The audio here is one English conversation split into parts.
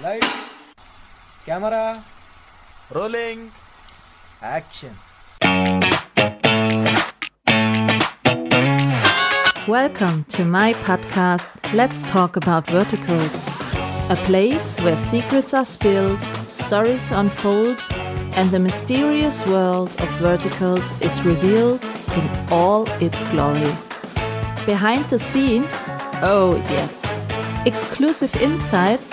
Lights, camera, Rolling. action. Welcome to my podcast, Let's Talk About Verticals, a place where secrets are spilled, stories unfold, and the mysterious world of verticals is revealed in all its glory. Behind the scenes, oh yes. Exclusive insights,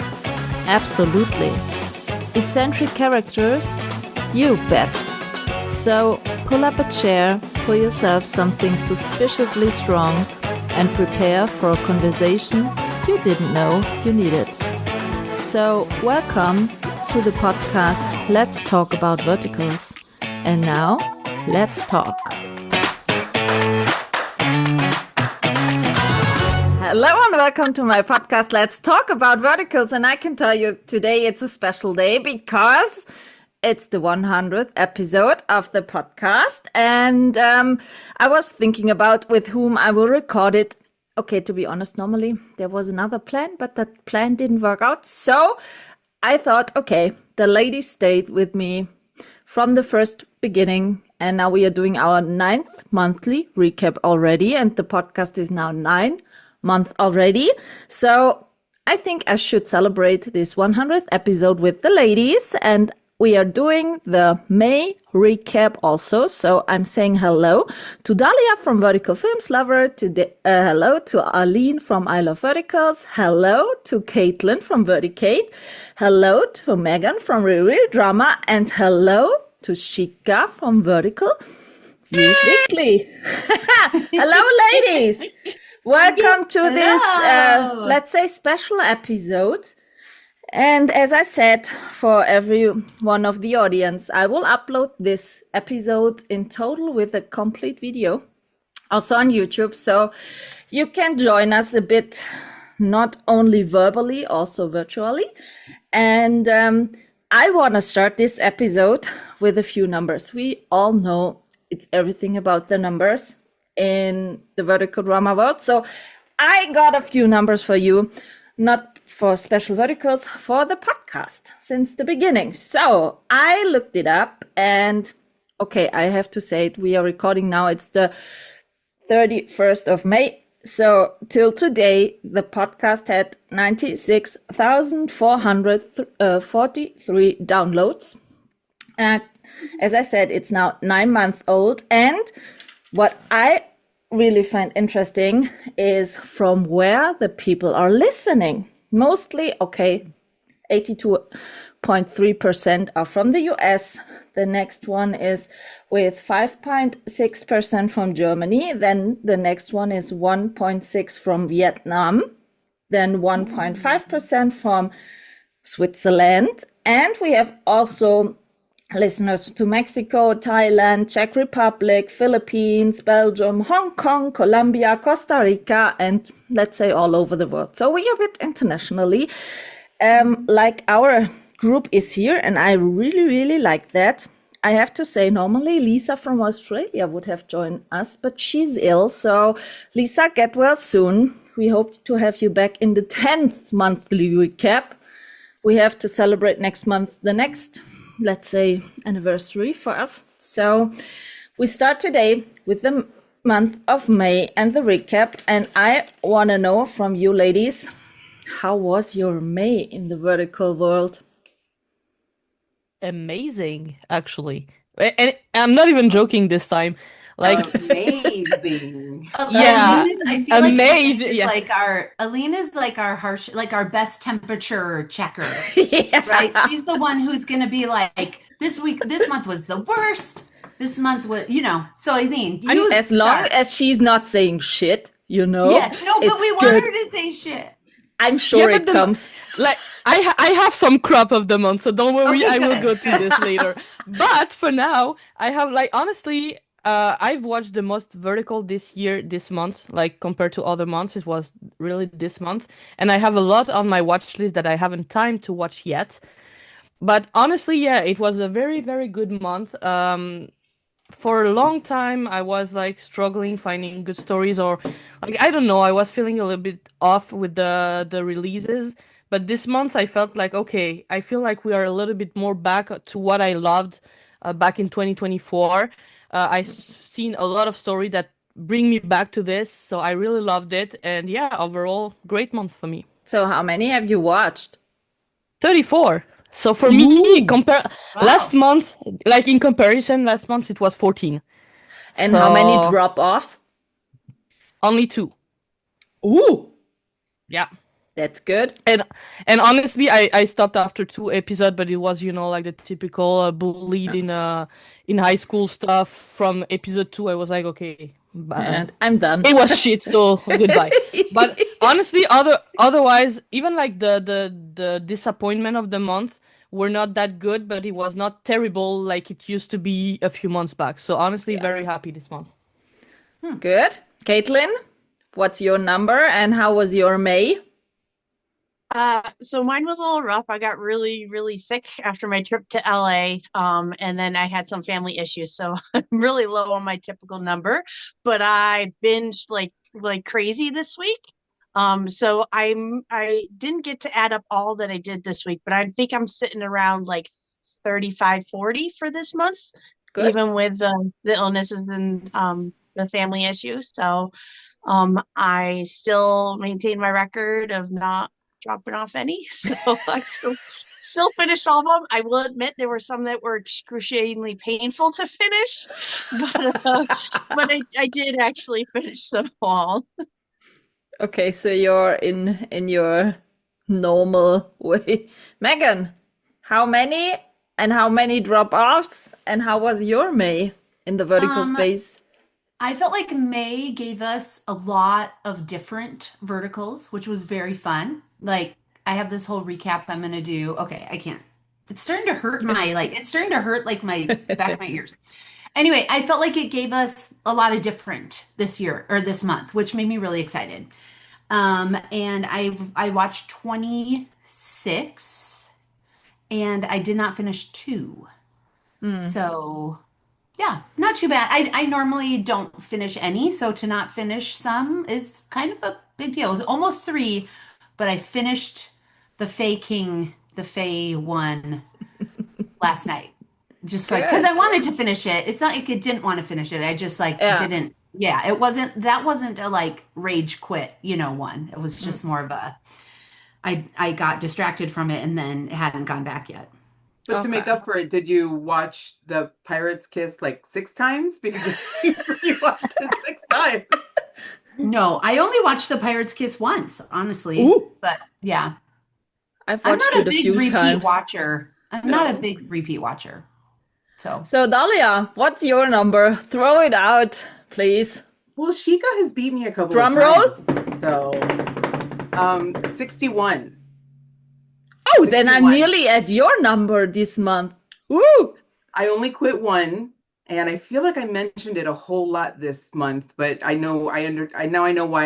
absolutely. Eccentric characters, you bet. So pull up a chair, pour yourself something suspiciously strong, and prepare for a conversation you didn't know you needed. So welcome to the podcast Let's Talk About Verticals. And now, let's talk. Hello and welcome to my podcast Let's Talk About Verticals. And I can tell you today it's a special day because it's the 100th episode of the podcast, and I was thinking about with whom I will record it. Okay, to be honest, normally there was another plan, but that plan didn't work out. So I thought, okay, the ladies stayed with me from the first beginning, and now we are doing our 9th monthly recap already, and the podcast is now 9 months already. So I think I should celebrate this 100th episode with the ladies, and we are doing the May recap also. So I'm saying hello to Dalia from Vertical Films Lover, hello to Aline from I Love Verticals, hello to Caitlyn from Verticate, hello to Meagan from Real Drama, and hello to Shikha from Vertical News Weekly. Hello, ladies. Welcome to this, let's say, special episode. And as I said, for every one of the audience, I will upload this episode in total with a complete video, also on YouTube. So you can join us a bit, not only verbally, also virtually. And I want to start this episode with a few numbers. We all know it's everything about the numbers in the vertical drama world. So I got a few numbers for you, not for special verticals, for the podcast since the beginning. So I looked it up, and okay, I have to say it. We are recording now. It's the 31st of May. So till today, the podcast had 96,443 downloads. And as I said, it's now 9 months old. And what I really find interesting is from where the people are listening. Mostly, okay, 82.3% are from the US. The next one is with 5.6% from Germany. Then the next one is 1.6% from Vietnam. Then 1.5% from Switzerland. And we have also listeners to Mexico, Thailand, Czech Republic, Philippines, Belgium, Hong Kong, Colombia, Costa Rica, and let's say all over the world. So we are a bit internationally. Like our group is here, and I really, really like that. I have to say, normally Lisa from Australia would have joined us, but she's ill. So Lisa, get well soon. We hope to have you back in the 10th monthly recap. We have to celebrate next month, the next, let's say, anniversary for us. So we start today with the month of May and the recap. And I want to know from you ladies, how was your May in the vertical world? Amazing, actually. And I'm not even joking this time. Like, amazing. Yeah, I feel amazing, like yeah. Aline is like our harsh, like our best temperature checker, Yeah. right? She's the one who's going to be like, this month was the worst. This month was, So Aline, you As long start. as she's not saying shit, Yes, no, but it's we want good. her to say shit. I'm sure Yeah, it but comes. like I have some crop of the month, so don't worry, Okay, I will good. go to this later. But for now, I have honestly, I've watched the most vertical this month, like compared to other months. It was really this month, and I have a lot on my watch list that I haven't time to watch yet. But honestly, yeah, it was a very, very good month. For a long time I was like struggling finding good stories, or like I don't know, I was feeling a little bit off with the releases, But this month I felt like, okay, I feel like we are a little bit more back to what I loved back in 2024. I've seen a lot of story that bring me back to this, so I really loved it. And yeah, overall, great month for me. So how many have you watched? 34. So for me, compare Wow. last month, like in comparison, last month it was 14. And how many So, drop-offs? only 2. Ooh, Yeah. that's good. And honestly, I stopped after 2 episodes, but it was like the typical bullied in high school stuff. From episode 2, I was like, okay, And I'm done. it was shit, so goodbye. But honestly, otherwise, even like the disappointment of the month were not that good, but it was not terrible like it used to be a few months back. So honestly, very happy this month. Good. Caitlyn, what's your number and how was your May? So mine was a little rough. I got really, really sick after my trip to LA. And then I had some family issues, so I'm really low on my typical number. But I binged like crazy this week. So I didn't get to add up all that I did this week, but I think I'm sitting around like 35, 40 for this month, Good. even with the illnesses and the family issues. So I still maintain my record of not dropping off any. So I still finished all of them. I will admit there were some that were excruciatingly painful to finish, but I did actually finish them all. Okay, so you're in your normal way. Meagan, how many and how many drop-offs and how was your May in the vertical space? I felt like May gave us a lot of different verticals, which was very fun. Like I have this whole recap I'm gonna do. Okay, I can't. It's starting to hurt my back of my ears. Anyway, I felt like it gave us a lot of different this year or this month, which made me really excited. And I watched 26 and I did not finish 2. So yeah, not too bad. I normally don't finish any, so to not finish some is kind of a big deal. It was almost 3, but I finished the Fae one last night. Just like because I wanted to finish it. It's not like I didn't want to finish it. I just didn't. Yeah, that wasn't a like rage quit, one. It was just more of a I got distracted from it and then it hadn't gone back yet. But to make up for it, did you watch the Pirate's Kiss like 6 times? Because you watched it 6 times. No, I only watched The Pirate's Kiss once, honestly. Ooh. But yeah, I've I'm watched not a it a big few repeat times. watcher. I'm not a big repeat watcher. So Dalia, what's your number? Throw it out, please. Well, Shikha has beat me a couple Drum of roll. times. So, 61. Oh, then I'm 61. nearly at your number this month. Woo! I only quit 1, and I feel like I mentioned it a whole lot this month, but I know why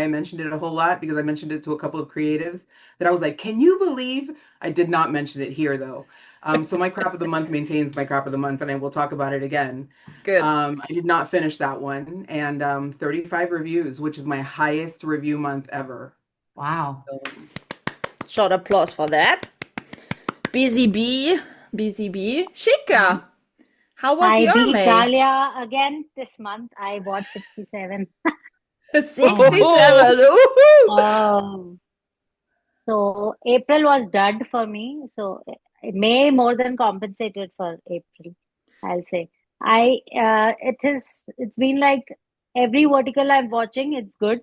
I mentioned it a whole lot, because I mentioned it to a couple of creatives that I was like, can you believe I did not mention it here though? So my crap of the month maintains my crap of the month, and I will talk about it again. Good. I did not finish that one, and 35 reviews, which is my highest review month ever. Wow. So, Short applause for that. Busy bee. Shikha, how was I your beat May? Dalia again this month. I watched 67. 67. Woohoo! So April was dud for me. So May more than compensated for April, I'll say. It's been like every vertical I'm watching, it's good.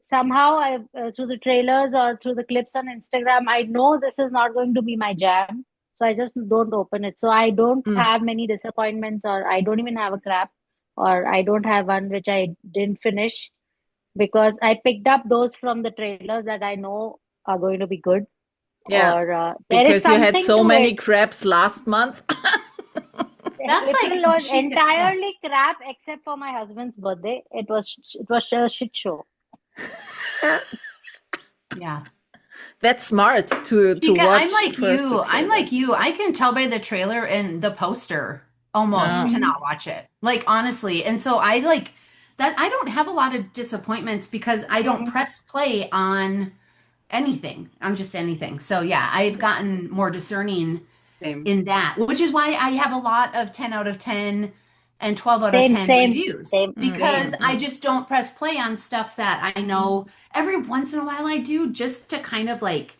Somehow through the trailers or through the clips on Instagram, I know this is not going to be my jam. So I just don't open it. So I don't have many disappointments, or I don't even have a crap, or I don't have one which I didn't finish, because I picked up those from the trailers that I know are going to be good. Yeah, Or there is because you had something so to many it. crabs last month. That's like April was Shikha- entirely crap except for my husband's birthday. It was a shit show. Yeah. That's smart to Shikha, watch. I'm like first you. the I'm trailer. like you. I can tell by the trailer and the poster almost to not watch it. Like honestly. And so I like that I don't have a lot of disappointments because I don't press play on anything. I'm just anything. So yeah, I've gotten more discerning Same. in that, which is why I have a lot of 10 out of 10 and 12 out of Same, 10 same, reviews same, because same. I just don't press play on stuff that I know every once in a while I do just to kind of like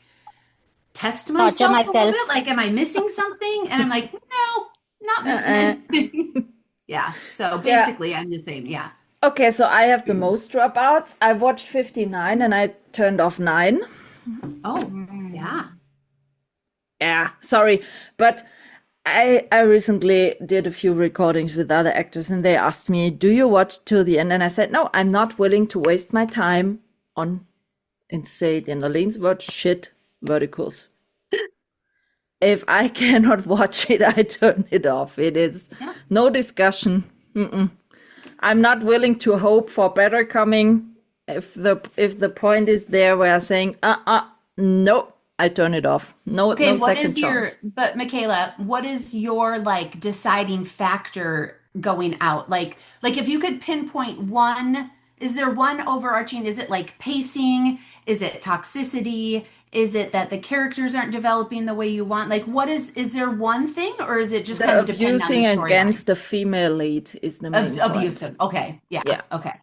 test Torture myself a little myself. bit. Like, am I missing something? And I'm like, no, not missing Uh-uh. anything. Yeah. So Yeah. basically, I'm just saying, yeah. Okay, so I have the most dropouts. I watched 59 and I turned off 9. Oh, yeah. Yeah, sorry, but I recently did a few recordings with other actors and they asked me, "Do you watch till the end?" And I said, "No, I'm not willing to waste my time on," and say it in Aline's words, shit verticals. If I cannot watch it, I turn it off. It is Yeah. no discussion. I'm not willing to hope for better coming. If the point is there where I'm saying, no, I turn it off. No, Okay, no what second is your, chance. but Michaela, what is your like deciding factor going out? Like if you could pinpoint one, is there one overarching, is it like pacing? Is it toxicity? Is it that the characters aren't developing the way you want? Like what is there one thing or is it just kind The of depend on the abusing storyline? against the female lead is the main point. Abusive. Okay. Yeah. Yeah. Okay.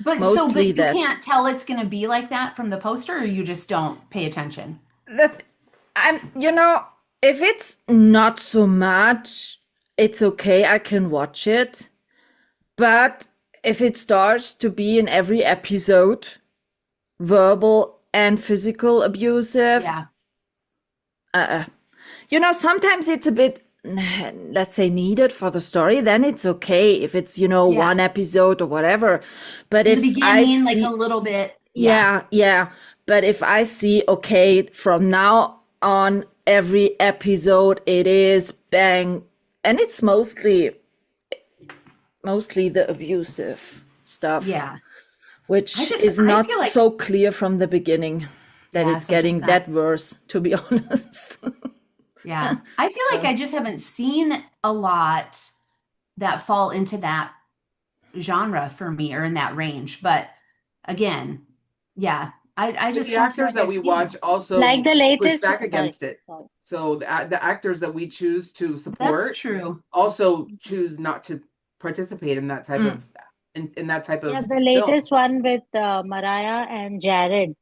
But Mostly you that. can't tell it's going to be like that from the poster or you just don't pay attention? If it's not so much, it's okay. I can watch it. But if it starts to be in every episode, verbal and physical abusive, Yeah. sometimes it's a bit, let's say, needed for the story. Then it's okay if it's, one episode or whatever. But In if the I beginning, like see, a little bit. yeah. But if I see, okay, from now on, every episode, it is bang. And it's mostly the abusive stuff. Yeah. Which I is not feel like- so clear from the beginning that Yeah, it's getting sometimes that worse, to be honest. Yeah. I feel like I just haven't seen a lot that fall into that genre for me or in that range. But again, yeah, I just The don't feel actors like that I've we seen watch it. also Like the push latest back one. against Sorry, it. sorry. So the actors that we choose to That's support true. also choose not to participate in that type of in that type of Yeah, the film. latest one with Mariah and Jared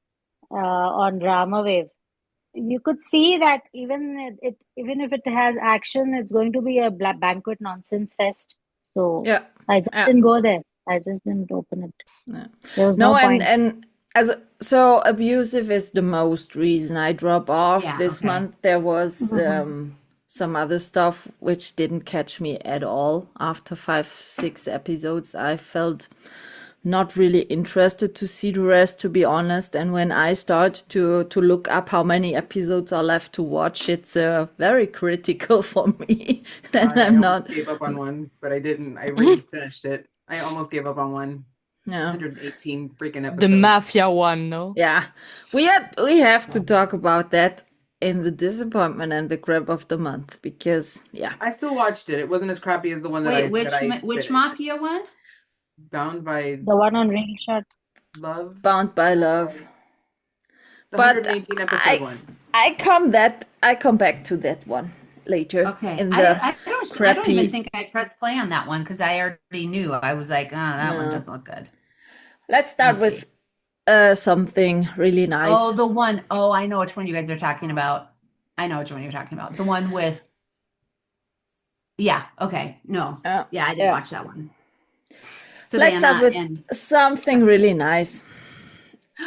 on Drama Wave. You could see that even if it has action, it's going to be a banquet nonsense fest. So Yeah. I just didn't go there. I just didn't open it. There was no point. and so abusive is the most reason I drop off. Yeah, This okay. month there was some other stuff which didn't catch me at all. After 5-6 episodes, I felt not really interested to see the rest, to be honest. And when I start to look up how many episodes are left to watch, it's very critical for me. And I I'm almost not. gave up on one, but I didn't. I really finished it. I almost gave up on one. Yeah. 118 freaking episodes. The mafia one, no? Yeah, we have to talk about that in the disappointment and the grab of the month because I still watched it. It wasn't as crappy as the one that Wait, I which finished. mafia one? Bound by The one on Real Shot. Love. Bound by Love. The But 118 episode one. I come back to that one later. Okay. In I the don't crappy. even think I pressed play on that one because I already knew. I was like, that one doesn't look good. Let's start Let me with something really nice. Oh, the one. Oh, I know which one you guys are talking about. I know which one you're talking about. The one with. Yeah. Okay. No. Yeah, I didn't watch that one. Let's start with and something really nice.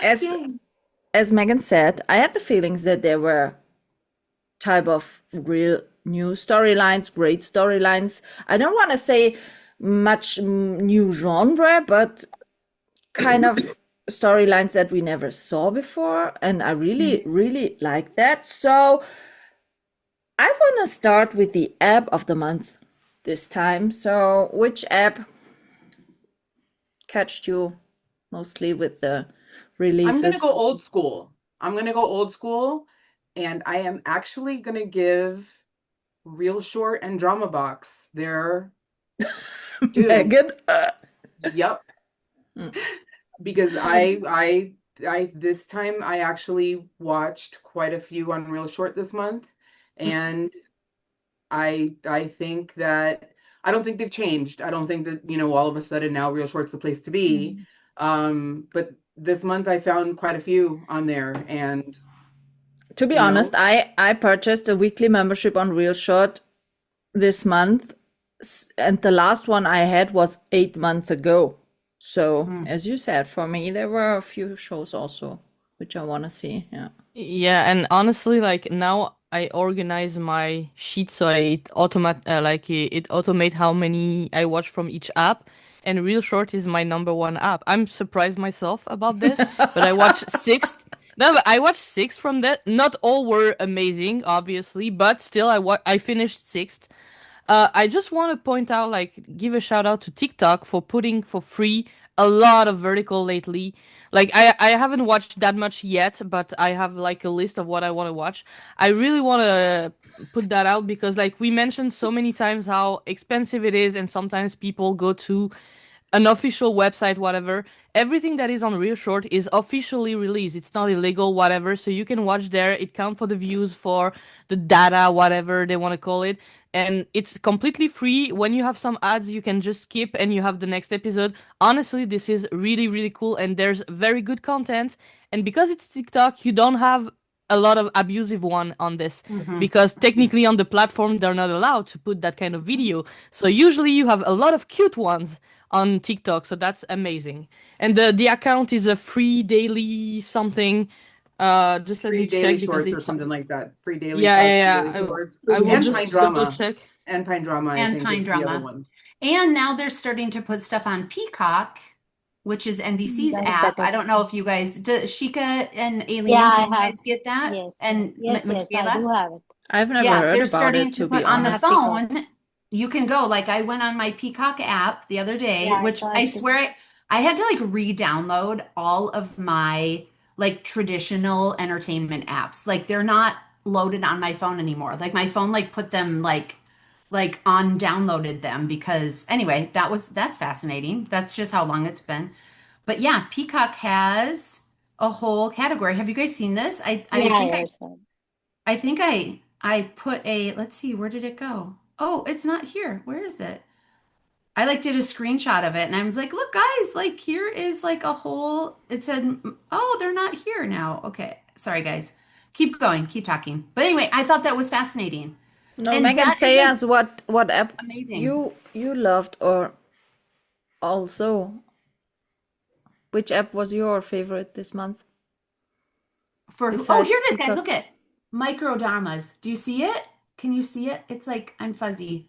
As Meagan said, I had the feelings that there were type of real new storylines, great storylines. I don't want to say much new genre, but kind of storylines that we never saw before. And I really, really like that. So I want to start with the app of the month this time. So which app catched you mostly with the releases? I'm going to go old school. And I am actually going to give Real Short and Drama Box their due. Meagan? Yep. Because I this time I actually watched quite a few on Real Short this month, and I think that I don't think they've changed. I don't think that, all of a sudden now Real Short's the place to be. But this month I found quite a few on there, and To be you honest, know, I purchased a weekly membership on Real Short this month, and the last one I had was 8 months ago. So, as you said, for me, there were a few shows also which I want to see. Yeah. Yeah, and honestly, like now I organize my sheet so it automate how many I watch from each app. And Real Short is my number one app. I'm surprised myself about this, but I watched six. No, but I watched six from that. Not all were amazing, obviously, but still, I finished sixth. I just want to point out, like, give a shout out to TikTok for putting for free a lot of vertical lately. Like, I haven't watched that much yet, but I have like a list of what I want to watch. I really want to put that out because, like, we mentioned so many times how expensive it is, and sometimes people go to an official website, whatever. Everything that is on Real Short is officially released. It's not illegal, whatever. So you can watch there. It counts for the views, for the data, whatever they want to call it. And it's completely free. When you have some ads, you can just skip and you have the next episode. Honestly, this is really, really cool. And there's very good content. And because it's TikTok, you don't have a lot of abusive one on this because technically on the platform they're not allowed to put that kind of video. So usually you have a lot of cute ones on TikTok, so that's amazing. And the account is a free daily something. Just let free me daily check because shorts or it's something like that. Free daily yeah, shorts, yeah, daily yeah. shorts, I will and just Pine double Drama. check. And Pine Drama, I And think, Pine is the other Drama. one. And now they're starting to put stuff on Peacock, which is NBC's That's app. better. I don't know if you guys, Shika and Aline, Yeah, can I you have. guys get that? Yes, And yes, I Michaela? do have it. I've never Yeah, heard they're about starting it, to to put be on the honest. Have Peacock. phone. You can go, like I went on my Peacock app the other day, Yeah, I which saw I it too. swear I had to like re-download all of my like traditional entertainment apps. Like they're not loaded on my phone anymore. Like my phone like put them like on downloaded them because anyway, that's fascinating. That's just how long it's been. But yeah, Peacock has a whole category. Have you guys seen this? Yeah, yes, sir. I think I put a, let's see, where did it go? Oh, it's not here. Where is it? I like did a screenshot of it and I was like, look guys, like here is like a whole, it said, oh, they're not here now. Okay. Sorry guys. Keep going, keep talking. But anyway, I thought that was fascinating. No, And Megan, that is say like us what app amazing. you loved, or also which app was your favorite this month For who? Oh, besides here it is, guys. Peacock? Look at microdramas. Do you see it? Can you see it? It's like I'm fuzzy.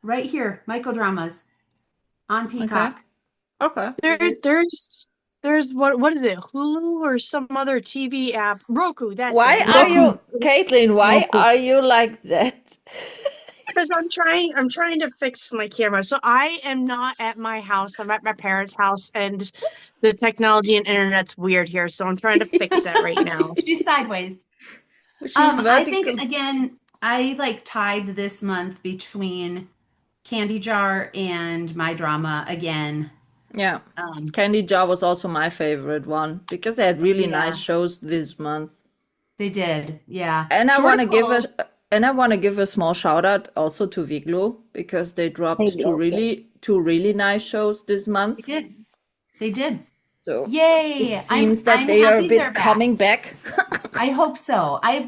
Right here, microdramas on Okay. Peacock. Okay. There's what is it? Hulu or some other TV app? Roku, that's Why it. are Roku. you, Caitlyn, why Roku. are you like that? Because I'm trying to fix my camera. So I am not at my house. I'm at my parents' house and the technology and internet's weird here. So I'm trying to fix that right now. She's sideways. She's I think vertical. again, I like tied this month between Candy Jar and My Drama again. Yeah. Um, Candy Jar was also my favorite one because they had really nice yeah, shows this month. they did. Yeah. And I want to give Shorticle. a small shout out also to Viglo because they dropped Maybe, okay. two really nice shows this They month. did. They did. So it Yay. seems that I'm they are a happy they're bit back. coming back. I hope so. I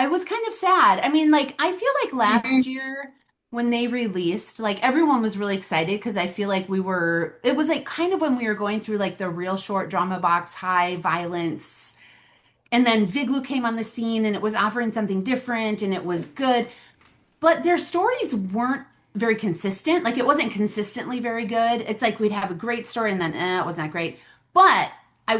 was kind of sad. I mean, like, I feel like last year when they released, like, everyone was really excited because I feel like it was like kind of when we were going through like the Real Short drama box, high violence. And then Viglu came on the scene and it was offering something different and it was good. But their stories weren't very consistent. Like it wasn't consistently very good. It's like we'd have a great story and then it wasn't that great. But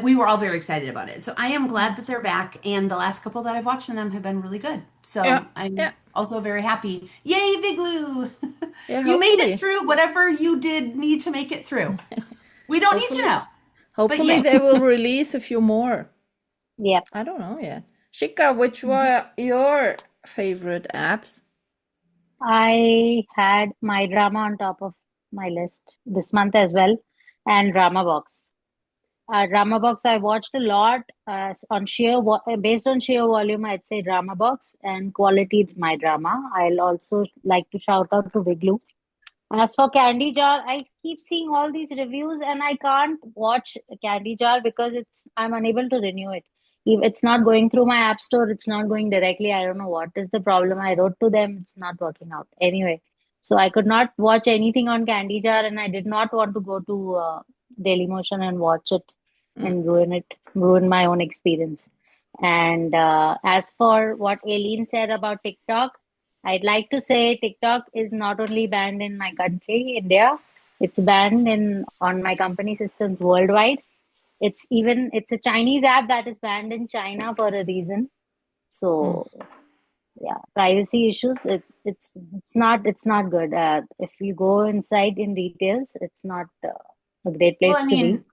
we were all very excited about it. So I am glad that they're back. And the last couple that I've watched of them have been really good. So Yeah. I'm Yeah. also very happy. Yay, Viglu! Yeah, You made hopefully. it through whatever you did need to make it through. We don't need to Hopefully. know. Hopefully yeah. they will release a few more. Yep. I don't know yet. Shika, which were your favorite apps? I had My Drama on top of my list this month as well, and Drama Box. Drama Box I watched a lot on based on sheer volume. I'd say Drama Box and quality My Drama. I'll also like to shout out to Wiglu. As for Candy Jar, I keep seeing all these reviews and I can't watch Candy Jar because I'm unable to renew it. If it's not going through my app store, it's not going directly. I don't know what is the problem. I wrote to them, it's not working out. Anyway, so I could not watch anything on Candy Jar and I did not want to go to Dailymotion and watch it and ruin my own experience. And as for what Aline said about TikTok, I'd like to say TikTok is not only banned in my country, India, it's banned on my company systems worldwide. It's a Chinese app that is banned in China for a reason. So yeah, privacy issues. It's not good. If you go inside in details, it's not a great place Well, I to be. mean,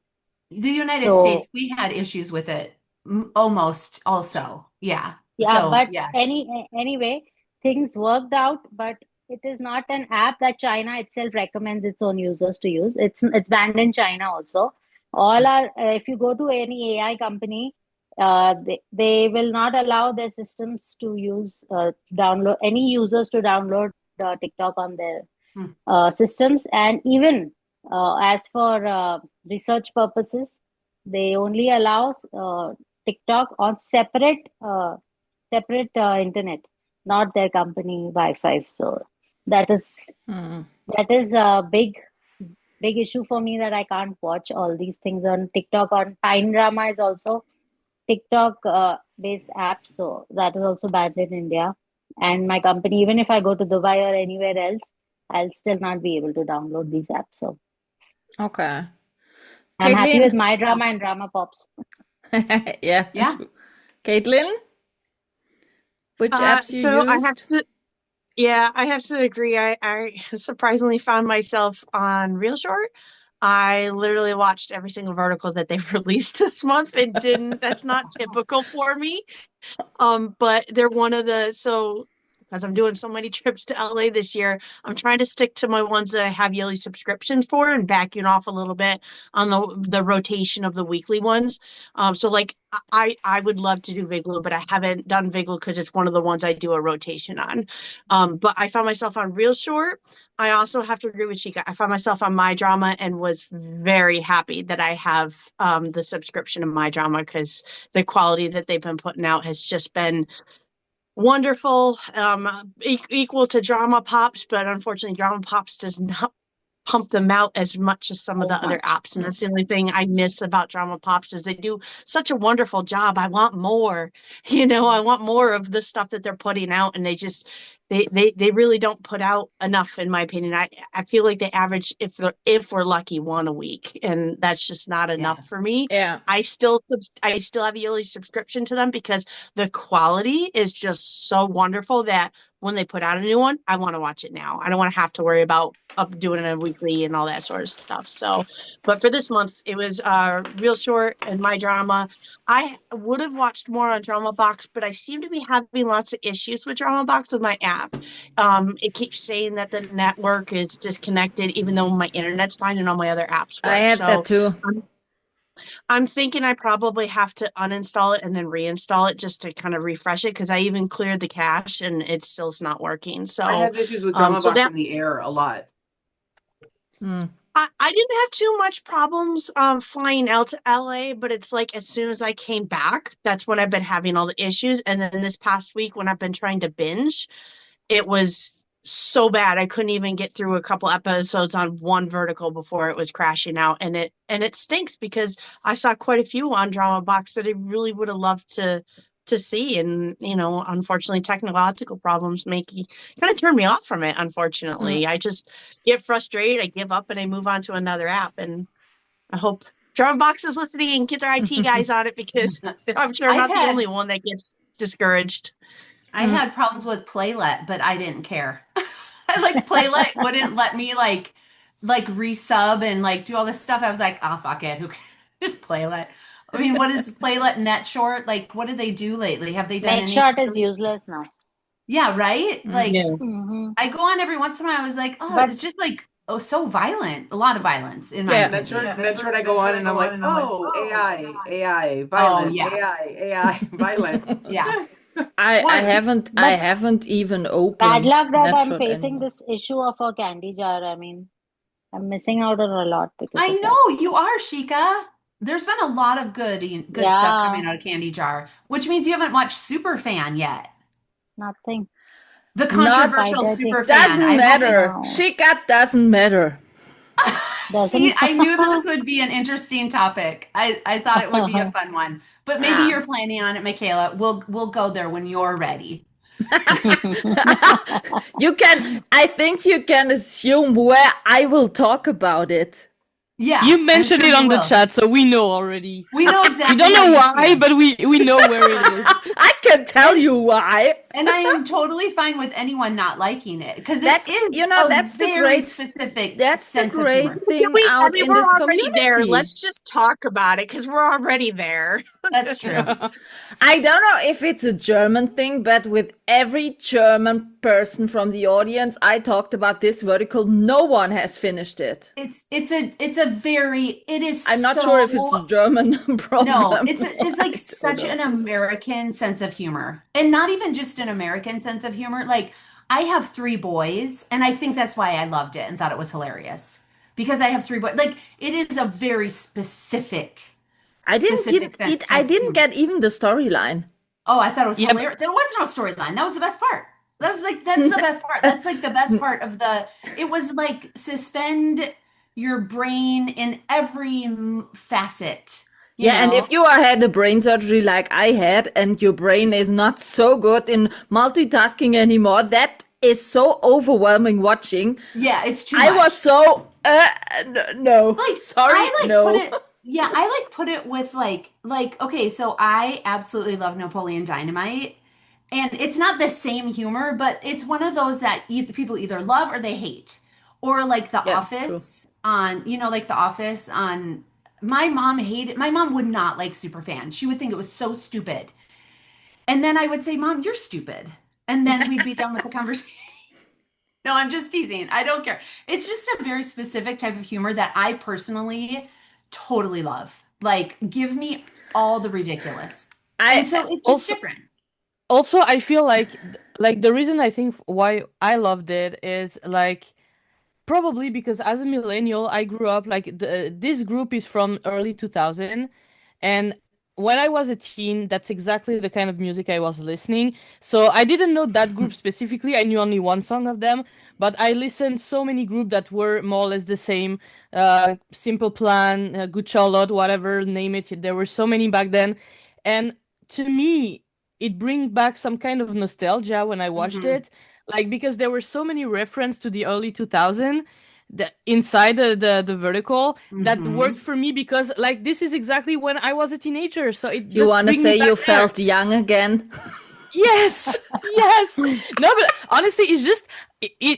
the United So States, we had issues with it almost also. Yeah. yeah, So, but yeah. anyway, things worked out, but it is not an app that China itself recommends its own users to use. It's banned in China also. If you go to any AI company, they will not allow their systems to download any users to download TikTok on their systems. And even as for research purposes, they only allow TikTok on separate internet, not their company Wi-Fi. So that is a big issue for me that I can't watch all these things on TikTok. On Pine Drama is also TikTok based app, so that is also banned in India. And my company, even if I go to Dubai or anywhere else, I'll still not be able to download these apps. So Okay. I'm happy with Caitlyn? My Drama and Drama Pops. Yeah. Yeah. Caitlyn? Which apps you So used? I have to agree. I surprisingly found myself on Real Short. I literally watched every single vertical that they've released this month and that's not typical for me. But they're one of because I'm doing so many trips to LA this year, I'm trying to stick to my ones that I have yearly subscriptions for and backing off a little bit on the rotation of the weekly ones. So like I would love to do Viglo, but I haven't done Viglo because it's one of the ones I do a rotation on. But I found myself on Real Short. I also have to agree with Shikha. I found myself on My Drama and was very happy that I have the subscription of My Drama because the quality that they've been putting out has just been wonderful, equal to Drama Pops, but unfortunately Drama Pops does not pump them out as much as some of the other apps. And that's the only thing I miss about Drama Pops is they do such a wonderful job. I want more, I want more of the stuff that they're putting out. And they really don't put out enough, in my opinion. I feel like they average, if we're lucky, one a week. And that's just not enough for me. Yeah. I still have a yearly subscription to them because the quality is just so wonderful that when they put out a new one, I want to watch it now. I don't want to have to worry about doing it a weekly and all that sort of stuff. So, but for this month, it was Real Short and My Drama. I would have watched more on Drama Box, but I seem to be having lots of issues with Drama Box with my app. It keeps saying that the network is disconnected, even though my internet's fine and all my other apps work. I have that too. I'm thinking I probably have to uninstall it and then reinstall it just to kind of refresh it because I even cleared the cache and it still's not working. So I have issues with Drama Box in the air a lot. I didn't have too much problems flying out to LA, but it's like as soon as I came back, that's when I've been having all the issues. And then this past week when I've been trying to binge, it was so bad I couldn't even get through a couple episodes on one vertical before it was crashing out. And it stinks because I saw quite a few on Drama Box that I really would have loved to see. And, unfortunately, technological problems kind of turn me off from it, unfortunately. I just get frustrated, I give up, and I move on to another app. And I hope Drama Box is listening and get their IT guys on it because I'm sure I'm not the only one that gets discouraged. I had problems with Playlet, but I didn't care. I Playlet wouldn't let me resub and do all this stuff. I was like, oh fuck it, who cares? Just Playlet. I mean, what is Playlet Net Short? What do they do lately? Have they done Net Short is useless now. Yeah, right? Mm-hmm. I go on every once in a while. I was like, oh, But it's just so violent, a lot of violence in my Yeah. opinion. Metroid, I go on and I'm like, oh, AI, violent, yeah. AI, violent. Yeah. I But haven't even bad opened luck that I'm Metroid facing anymore. this issue of a candy jar. I mean, I'm missing out on a lot because I of that. know you are, Shika. There's been a lot of good stuff Yeah, coming out of Candy Jar, which means you haven't watched Superfan yet. nothing. The Not controversial Fighter Superfan. doesn't I hope it, matter. No, Shika doesn't matter. see, doesn't. I knew this would be an interesting topic. I thought it would be a fun one. But maybe Ah. you're planning on it, Michaela. We'll go there when you're ready. I think you can assume where I will talk about it. Yeah, You I'm mentioned sure it you on the will. chat, so we know already. We know exactly We don't where know you why, stand. but we know where it is. I can tell you why. And I am totally fine with anyone not liking it because it That's is a that's the very great specific that's the sense of humor. great thing I out mean, in we're this already there. community. Let's just talk about it because we're already there. That's true. I don't know if it's a German thing, but with every German person from the audience I talked about this vertical, no one has finished it. It is I'm not so, sure if it's a German problem. no, it's I like don't such know. an American sense of humor. And not even just an American sense of humor. Like I have three boys, and I think that's why I loved it and thought it was hilarious. Because I have three boys. Like it is a very I didn't specific get it. I type of didn't humor. get even the storyline. Oh, I thought it was Yeah, hilarious. There was no storyline. That was the best part. That's the best part. That's like the best part of it was like suspend your brain in every facet, you Yeah, and know? if you had a brain surgery like I had, and your brain is not so good in multitasking anymore, that is so overwhelming watching. Yeah, it's too I much. was so no, Like sorry, I like no. put it yeah, I like put it with like okay, so I absolutely love Napoleon Dynamite. And it's not the same humor, but it's one of those that people either love or they hate. Or like The Yeah, true. Office on, like The Office on my mom would not like Superfan. She would think it was so stupid. And then I would say, Mom, you're stupid. And then we'd be done with the conversation. No, I'm just teasing. I don't care. It's just a very specific type of humor that I personally totally love. Like, give me all the ridiculous. And so it's just also different. also I feel like the reason I think why I loved it is like probably because as a millennial I grew up like this group is from early 2000, and when I was a teen that's exactly the kind of music I was listening. So I didn't know that group specifically. I knew only one song of them, but I listened so many groups that were more or less the same. Simple Plan, Good Charlotte, whatever, name it. There were so many back then, and to me it brings back some kind of nostalgia when I watched Mhm. it, like because there were so many reference to the early 2000 inside the vertical that worked Mhm. for me, because like this is exactly when I was a teenager, so it You just want to bring me say back you there. felt young again? Yes, yes. No, but honestly, it's just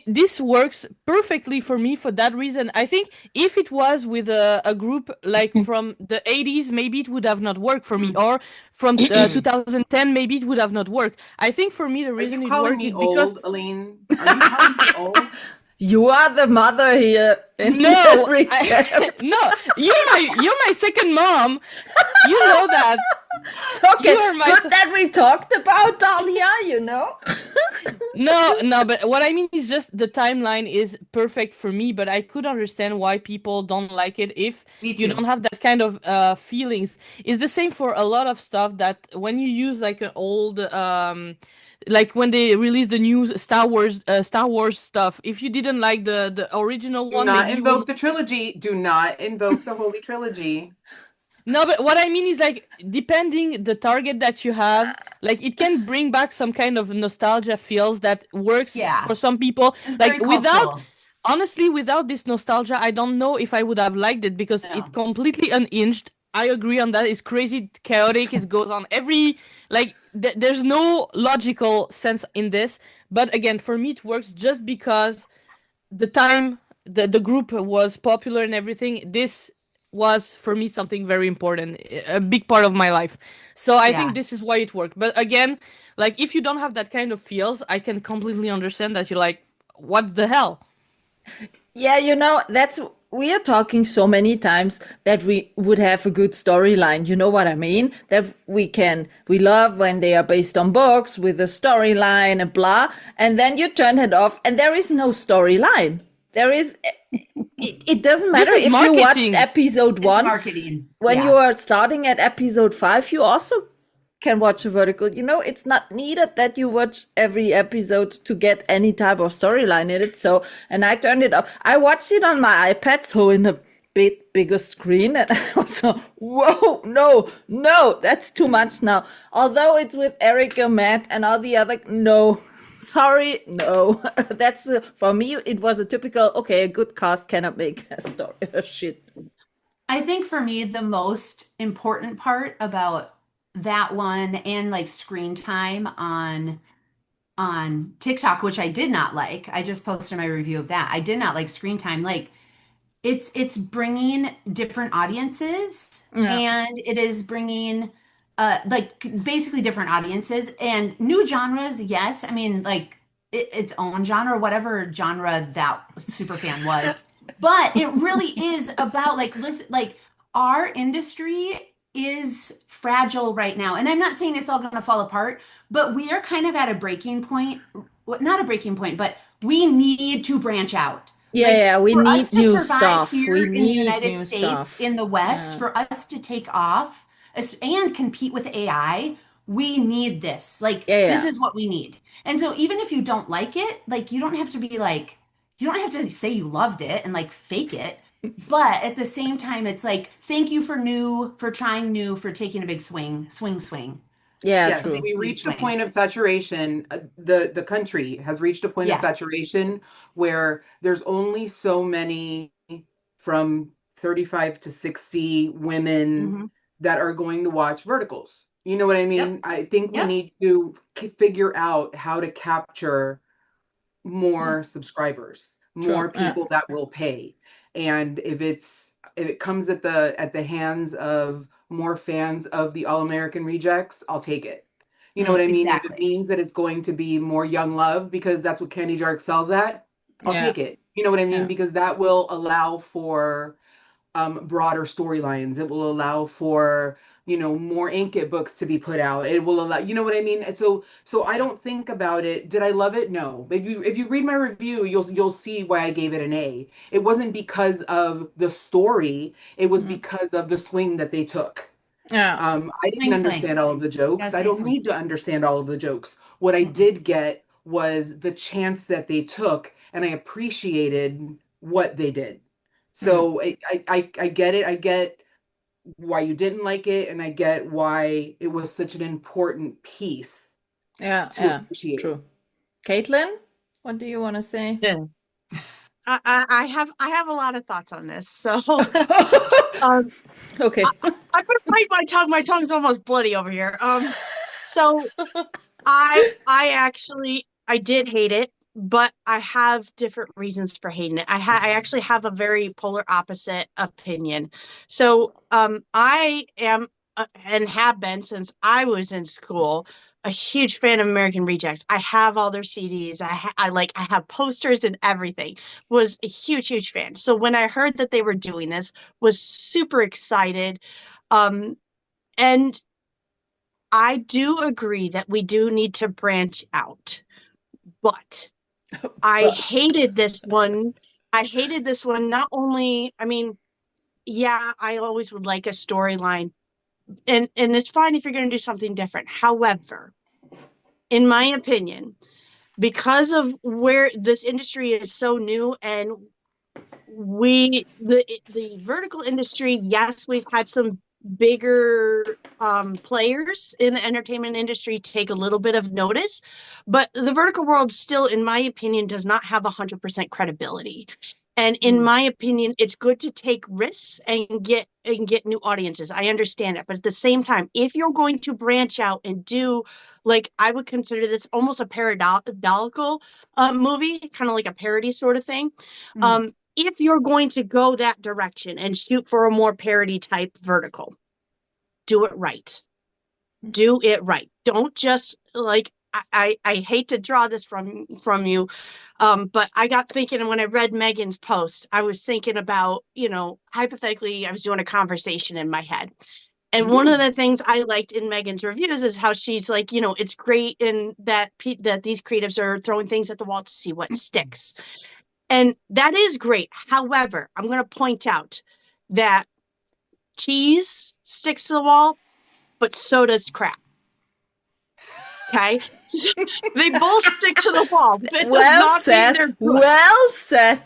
this works perfectly for me for that reason. I think if it was with a group like from the 80s, maybe it would have not worked for me, Mm. or from 2010, maybe it would have not worked. I think for me the Are you reason it calling worked me is because old, Aline? Are you calling me old? You are the mother here in no, every camp. no, you're my second mom. You know that. Okay, You are my good that we talked about Dalia, No, but what I mean is just the timeline is perfect for me, but I could understand why people don't like it if Me you too. don't have that kind of feelings. It's the same for a lot of stuff that when you use like an old like when they release the new Star Wars stuff, if you didn't like the original Do one, not maybe you will. invoke the trilogy. Do not invoke the Holy Trilogy. No, but what I mean is like depending the target that you have, like it can bring back some kind of nostalgia feels that works Yeah. for some people. It's Like very cultural. honestly, without this nostalgia, I don't know if I would have liked it because No. it completely unhinged. I agree on that. It's crazy, chaotic. It goes on every like. There's no logical sense in this. But again, for me, it works just because the time the group was popular and everything. This was for me something very important, a big part of my life. So I Yeah. think this is why it worked. But again, like if you don't have that kind of feels, I can completely understand that you're like, what the hell. Yeah, we are talking so many times that we would have a good storyline. You know what I mean? That we love when they are based on books with a storyline and blah. And then you turn it off and there is no storyline. It doesn't This matter is if you watched marketing. episode It's 1. marketing. When Yeah. you are starting at episode 5, you also can watch a vertical. It's not needed that you watch every episode to get any type of storyline in it. So, and I turned it off. I watched it on my iPad, so in a bit bigger screen, and I was like, whoa, no, that's too much now. Although it's with Erica, Matt, and all the other, no. Sorry, no. That's for me. It was a typical. Okay, a good cast cannot make a story. Shit. I think for me, the most important part about that one and like screen time on TikTok, which I did not like. I just posted my review of that. I did not like screen time. Like it's bringing different audiences Yeah. and it is bringing like basically different audiences and new genres. Yes, I mean like its own genre, whatever genre that super fan was. But it really is about like listen, like our industry is fragile right now. And I'm not saying it's all going to fall apart, but we are kind of at a breaking point. Not a breaking point, but we need to branch out. Yeah, we For need us to new survive stuff. here We in the need United new States, stuff. in the West, Yeah. for us to take off and compete with AI, we need this. Like, this Yeah. is what we need. And so, even if you don't like it, like, you don't have to be like, you don't have to say you loved it and like fake it. But at the same time, it's like, thank you for new, for trying new, for taking a big swing. Yeah, Yes, true. we Big reached a swing. point of saturation. The country has reached a point of Yeah. saturation where there's only so many from 35 to 60 women Hmm. that are going to watch verticals. You know what I Yep. mean? I think we Yep. need to figure out how to capture Mm. more subscribers, True. more Yeah. people that will pay. And if it comes at the hands of more fans of the All American Rejects, I'll take it. You know what I mean? If it Exactly. means that it's going to be more young love because that's what Candy Jar excels at, I'll Yeah. take it. You know what I mean? Yeah. Because that will allow for broader storylines. It will allow for, more Inkit books to be put out. It will allow, you know what I mean? And so I don't think about it. Did I love it? No. If you read my review, you'll see why I gave it an A. It wasn't because of the story. It was because of the swing that they took. Yeah. I didn't Swing. understand all of the jokes. Gotta I say don't swing. need to understand all of the jokes. What I did get was the chance that they took, and I appreciated what they did. So I get it. I get why you didn't like it, and I get why it was such an important piece Yeah. to Yeah. appreciate. True. Caitlin, what do you want to say? Yeah. I have a lot of thoughts on this. So um Okay. I'm gonna bite my tongue. My tongue's almost bloody over here. So I did hate it, but I have different reasons for hating it. I actually have a very polar opposite opinion. So I am and have been since I was in school a huge fan of American Rejects. I have all their CDs. I have posters and everything. Was a huge fan. So when I heard that they were doing this, was super excited. And I do agree that we do need to branch out, but I hated this one. I hated this one. Not only, I mean, yeah, I always would like a storyline, and it's fine if you're going to do something different. However, in my opinion, because of where this industry is so new and the vertical industry, yes, we've had some bigger players in the entertainment industry take a little bit of notice, but the vertical world still, in my opinion, does not have 100% credibility. And in my opinion, it's good to take risks and get new audiences. I understand it, but at the same time, if you're going to branch out and do, like, I would consider this almost a paradolical movie, kind of like a parody sort of thing. If you're going to go that direction and shoot for a more parody type vertical, do it right. Do it right. Don't just like I hate to draw this from you, but I got thinking when I read Megan's post, I was thinking about, hypothetically, I was doing a conversation in my head. And one of the things I liked in Megan's reviews is how she's like, it's great in that these creatives are throwing things at the wall to see what sticks. And that is great. However, I'm going to point out that cheese sticks to the wall, but so does crap. Okay? They both stick to the wall. It does Well not mean they're said. good. Well said.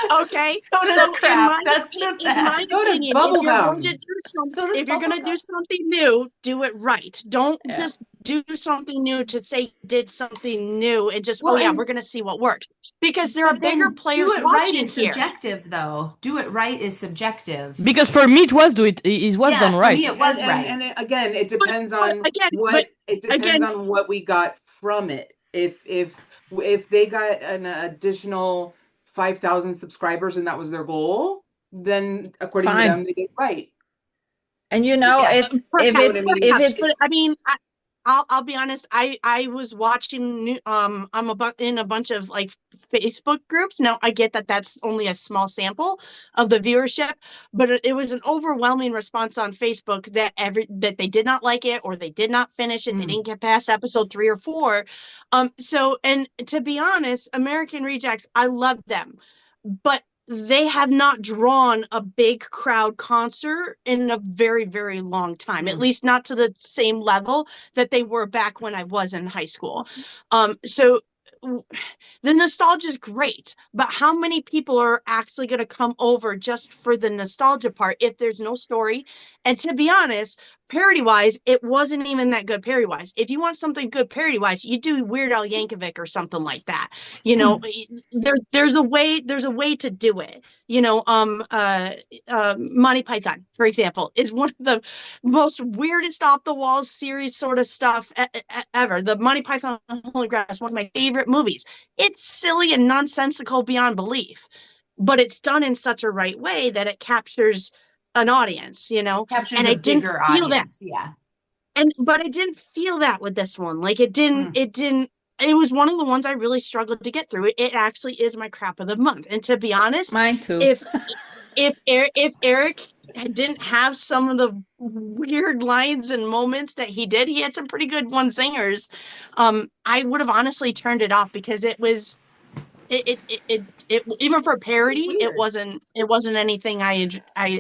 Okay. So does crap. That's In the my best. So does opinion, bubblegum. if you're going to do something new, do it right. Don't Yeah. just do something new to say you did something new and just, Well, oh yeah, and- we're going to see what works. Because there are But bigger then players do it right watching is here. subjective, though. Do it right is subjective. Because for me, it was done Yeah, right. for me it was And, right. and again, it depends on again- on what we got from it. If they got an additional 5,000 subscribers and that was their goal, then according Fine. to them, they did right. And Yeah. it's I mean, I'll be honest. I was watching. I'm in a bunch of like Facebook groups. Now I get that that's only a small sample of the viewership, but it was an overwhelming response on Facebook that they did not like it or they did not finish it. They didn't get past episode 3 or 4. So, and to be honest, American Rejects, I love them, but they have not drawn a big crowd concert in a very, very long time, at least not to the same level that they were back when I was in high school. So the nostalgia is great, but how many people are actually going to come over just for the nostalgia part if there's no story? And to be honest, parody-wise, it wasn't even that good parody-wise. If you want something good parody-wise, you do Weird Al Yankovic or something like that. There's a way to do it. Monty Python, for example, is one of the most weirdest off the wall series sort of stuff ever. The Monty Python Holy Grail is one of my favorite movies. It's silly and nonsensical beyond belief, but it's done in such a right way that it captures an audience, Captures and a I didn't bigger feel audience. that. Yeah. But I didn't feel that with this one. Like it didn't. It was one of the ones I really struggled to get through. It actually is my crap of the month. And to be honest, mine too. If Eric didn't have some of the weird lines and moments that he did, he had some pretty good one singers. I would have honestly turned it off because it was it even for parody, it wasn't anything I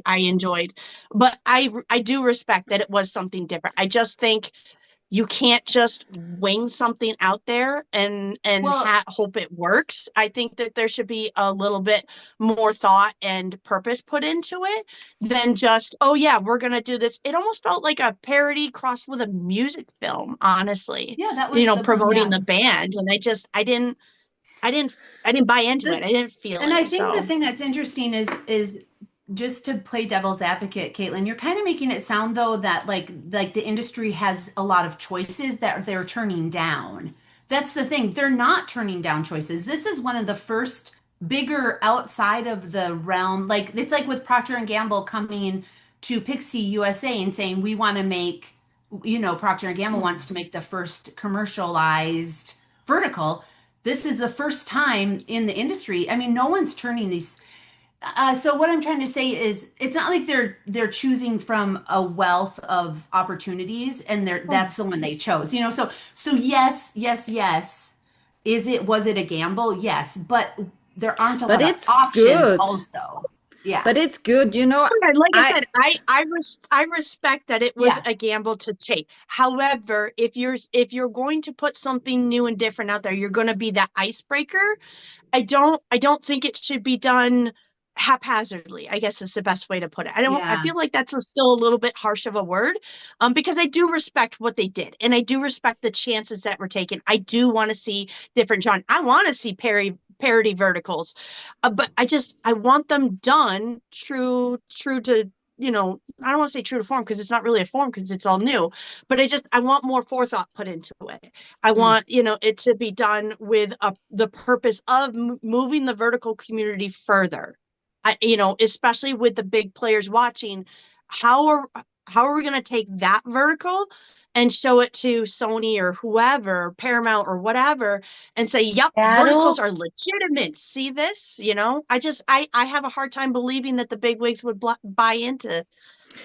enjoyed. But I do respect that it was something different. I just think you can't just wing something out there and hope it works. I think that there should be a little bit more thought and purpose put into it than just, oh yeah, we're going to do this. It almost felt like a parody crossed with a music film, honestly. Yeah, that was promoting the band. And I didn't buy into it. I didn't feel it. And I think the thing that's interesting is just to play devil's advocate, Caitlyn, you're kind of making it sound though that like the industry has a lot of choices that they're turning down. That's the thing. They're not turning down choices. This is one of the first bigger outside of the realm. Like it's like with Procter and Gamble coming to Pixie USA and saying, we want to make, Procter and Gamble wants to make the first commercialized vertical. This is the first time in the industry. I mean, no one's turning these. So what I'm trying to say is, it's not like they're choosing from a wealth of opportunities, and that's the one they chose. So yes. Was it a gamble? Yes, but there aren't a lot of options. Good. Also, yeah. But it's good, Like I said, I respect that it was a gamble to take. However, if you're going to put something new and different out there, you're going to be that icebreaker. I don't think it should be done haphazardly, I guess is the best way to put it. I feel like that's still a little bit harsh of a word, because I do respect what they did, and I do respect the chances that were taken. I do want to see different genres. I want to see parody verticals, but I want them done true to, I don't want to say true to form because it's not really a form because it's all new, but I want more forethought put into it. I want, it to be done with the purpose of moving the vertical community further. Especially with the big players watching, how how are we going to take that vertical and show it to Sony or whoever, Paramount or whatever, and say, yep, verticals Carol, are legitimate. See this? I have a hard time believing that the big wigs would buy into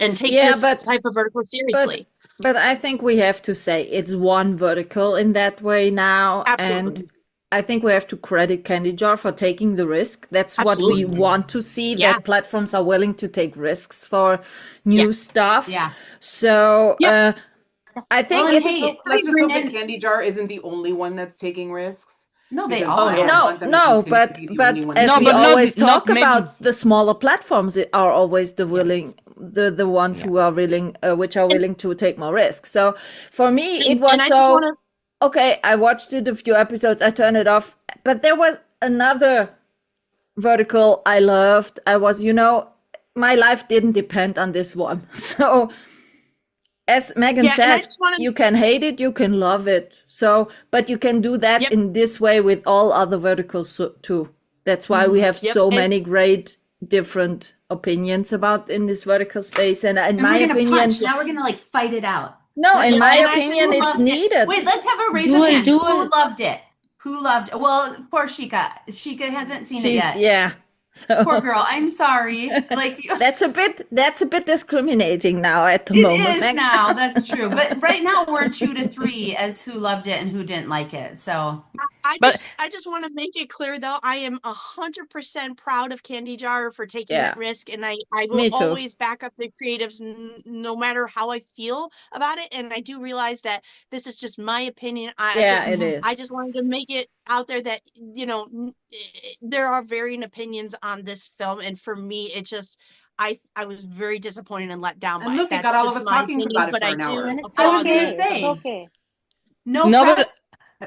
and take Yeah, this type of vertical seriously. but I think we have to say it's one vertical in that way now, Absolutely. and I think we have to credit Candy Jar for taking the risk. That's what we Absolutely. want to see, Yeah. that platforms are willing to take risks for new stuff. Yeah. So Yep. I think Well, and it's hey, Let's just hope that and- Candy Jar isn't the only one that's taking risks. no, they Because are. I don't no, want them to no, continue but to be the but only one as No, we but not- always not talk maybe- about, the smaller platforms are always the willing, the ones who are willing, which are willing to take more risks. So for me, it was And I just so wanna- okay. I watched it a few episodes. I turned it off, but there was another vertical I loved. I was, my life didn't depend on this one. So as Meagan Yeah, and I said, just wanna- you can hate it, you can love it. So, but you can do that Yep. in this way with all other verticals too. That's why we have Yep, so and- many great different opinions about in this vertical space. And in And my we're gonna opinion, punch. Now we're gonna like fight it out. no, Let's- in my and I just opinion, it's loved it. needed. Wait, let's have a raise of Duel, hand. duel. Who loved it? Who loved it? Well, poor Shikha. Shikha hasn't seen it yet. Yeah. So Poor girl. I'm sorry. Like that's a bit discriminating now at the it moment. is Megan. now. That's true. But right now we're 2-3 as who loved it and who didn't like it. So I just want to make it clear though, I am 100% proud of Candy Jar for taking Yeah. that risk, and I Me will too. always back up the creatives no matter how I feel about it. And I do realize that this is just my opinion. It is. I just wanted to make it out there that there are varying opinions on this film, and for me, it just I was very disappointed and let down And by look, it. it got all of just us my talking opinion, about it but for I an do hour. And it's I was gonna okay. say. It's okay. no but- press.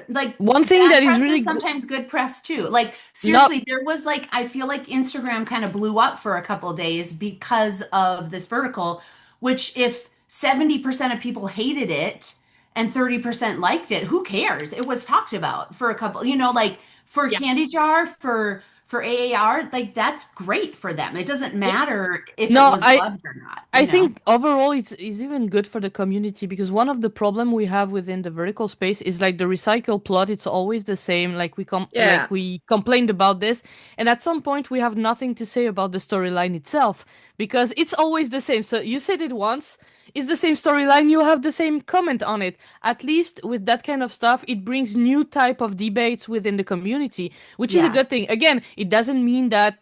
Like One thing bad that is press really sometimes good press too. Like seriously, there was like I feel like Instagram kind of blew up for a couple days because of this vertical, which if 70% of people hated it and 30% liked it, who cares? It was talked about for a couple, like for Yes. Candy Jar, for AAR, like that's great for them. It doesn't matter if No, it was loved or not. I you know? think overall it's even good for the community, because one of the problem we have within the vertical space is like the recycle plot. It's always the same. Like Yeah. we complained about this, and at some point we have nothing to say about the storyline itself because it's always the same. So you said it once, it's the same storyline. You have the same comment on it. At least with that kind of stuff, it brings new type of debates within the community, which is a Yeah. good thing. Again, it doesn't mean that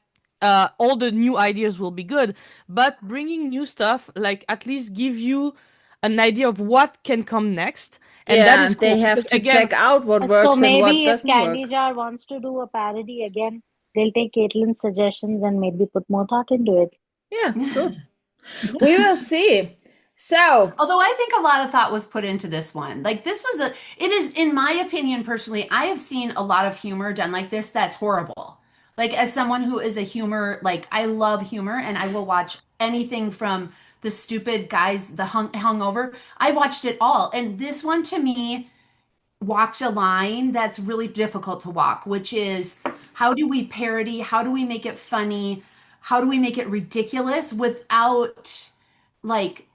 all the new ideas will be good, but bringing new stuff like at least give you an idea of what can come next, and that is cool. they have because to again, check out what So works and what maybe if doesn't Candy work. Jar wants to do a parody again, they'll take Caitlyn's suggestions and maybe put more thought into it. Yeah, true. We will see. So Although I think a lot of thought was put into this one. Like this was it is, in my opinion, personally, I have seen a lot of humor done like this that's horrible. Like as someone who is a humor, like I love humor and I will watch anything from the stupid guys, the hungover. I watched it all. And this one to me walked a line that's really difficult to walk, which is how do we parody? How do we make it funny? How do we make it ridiculous without like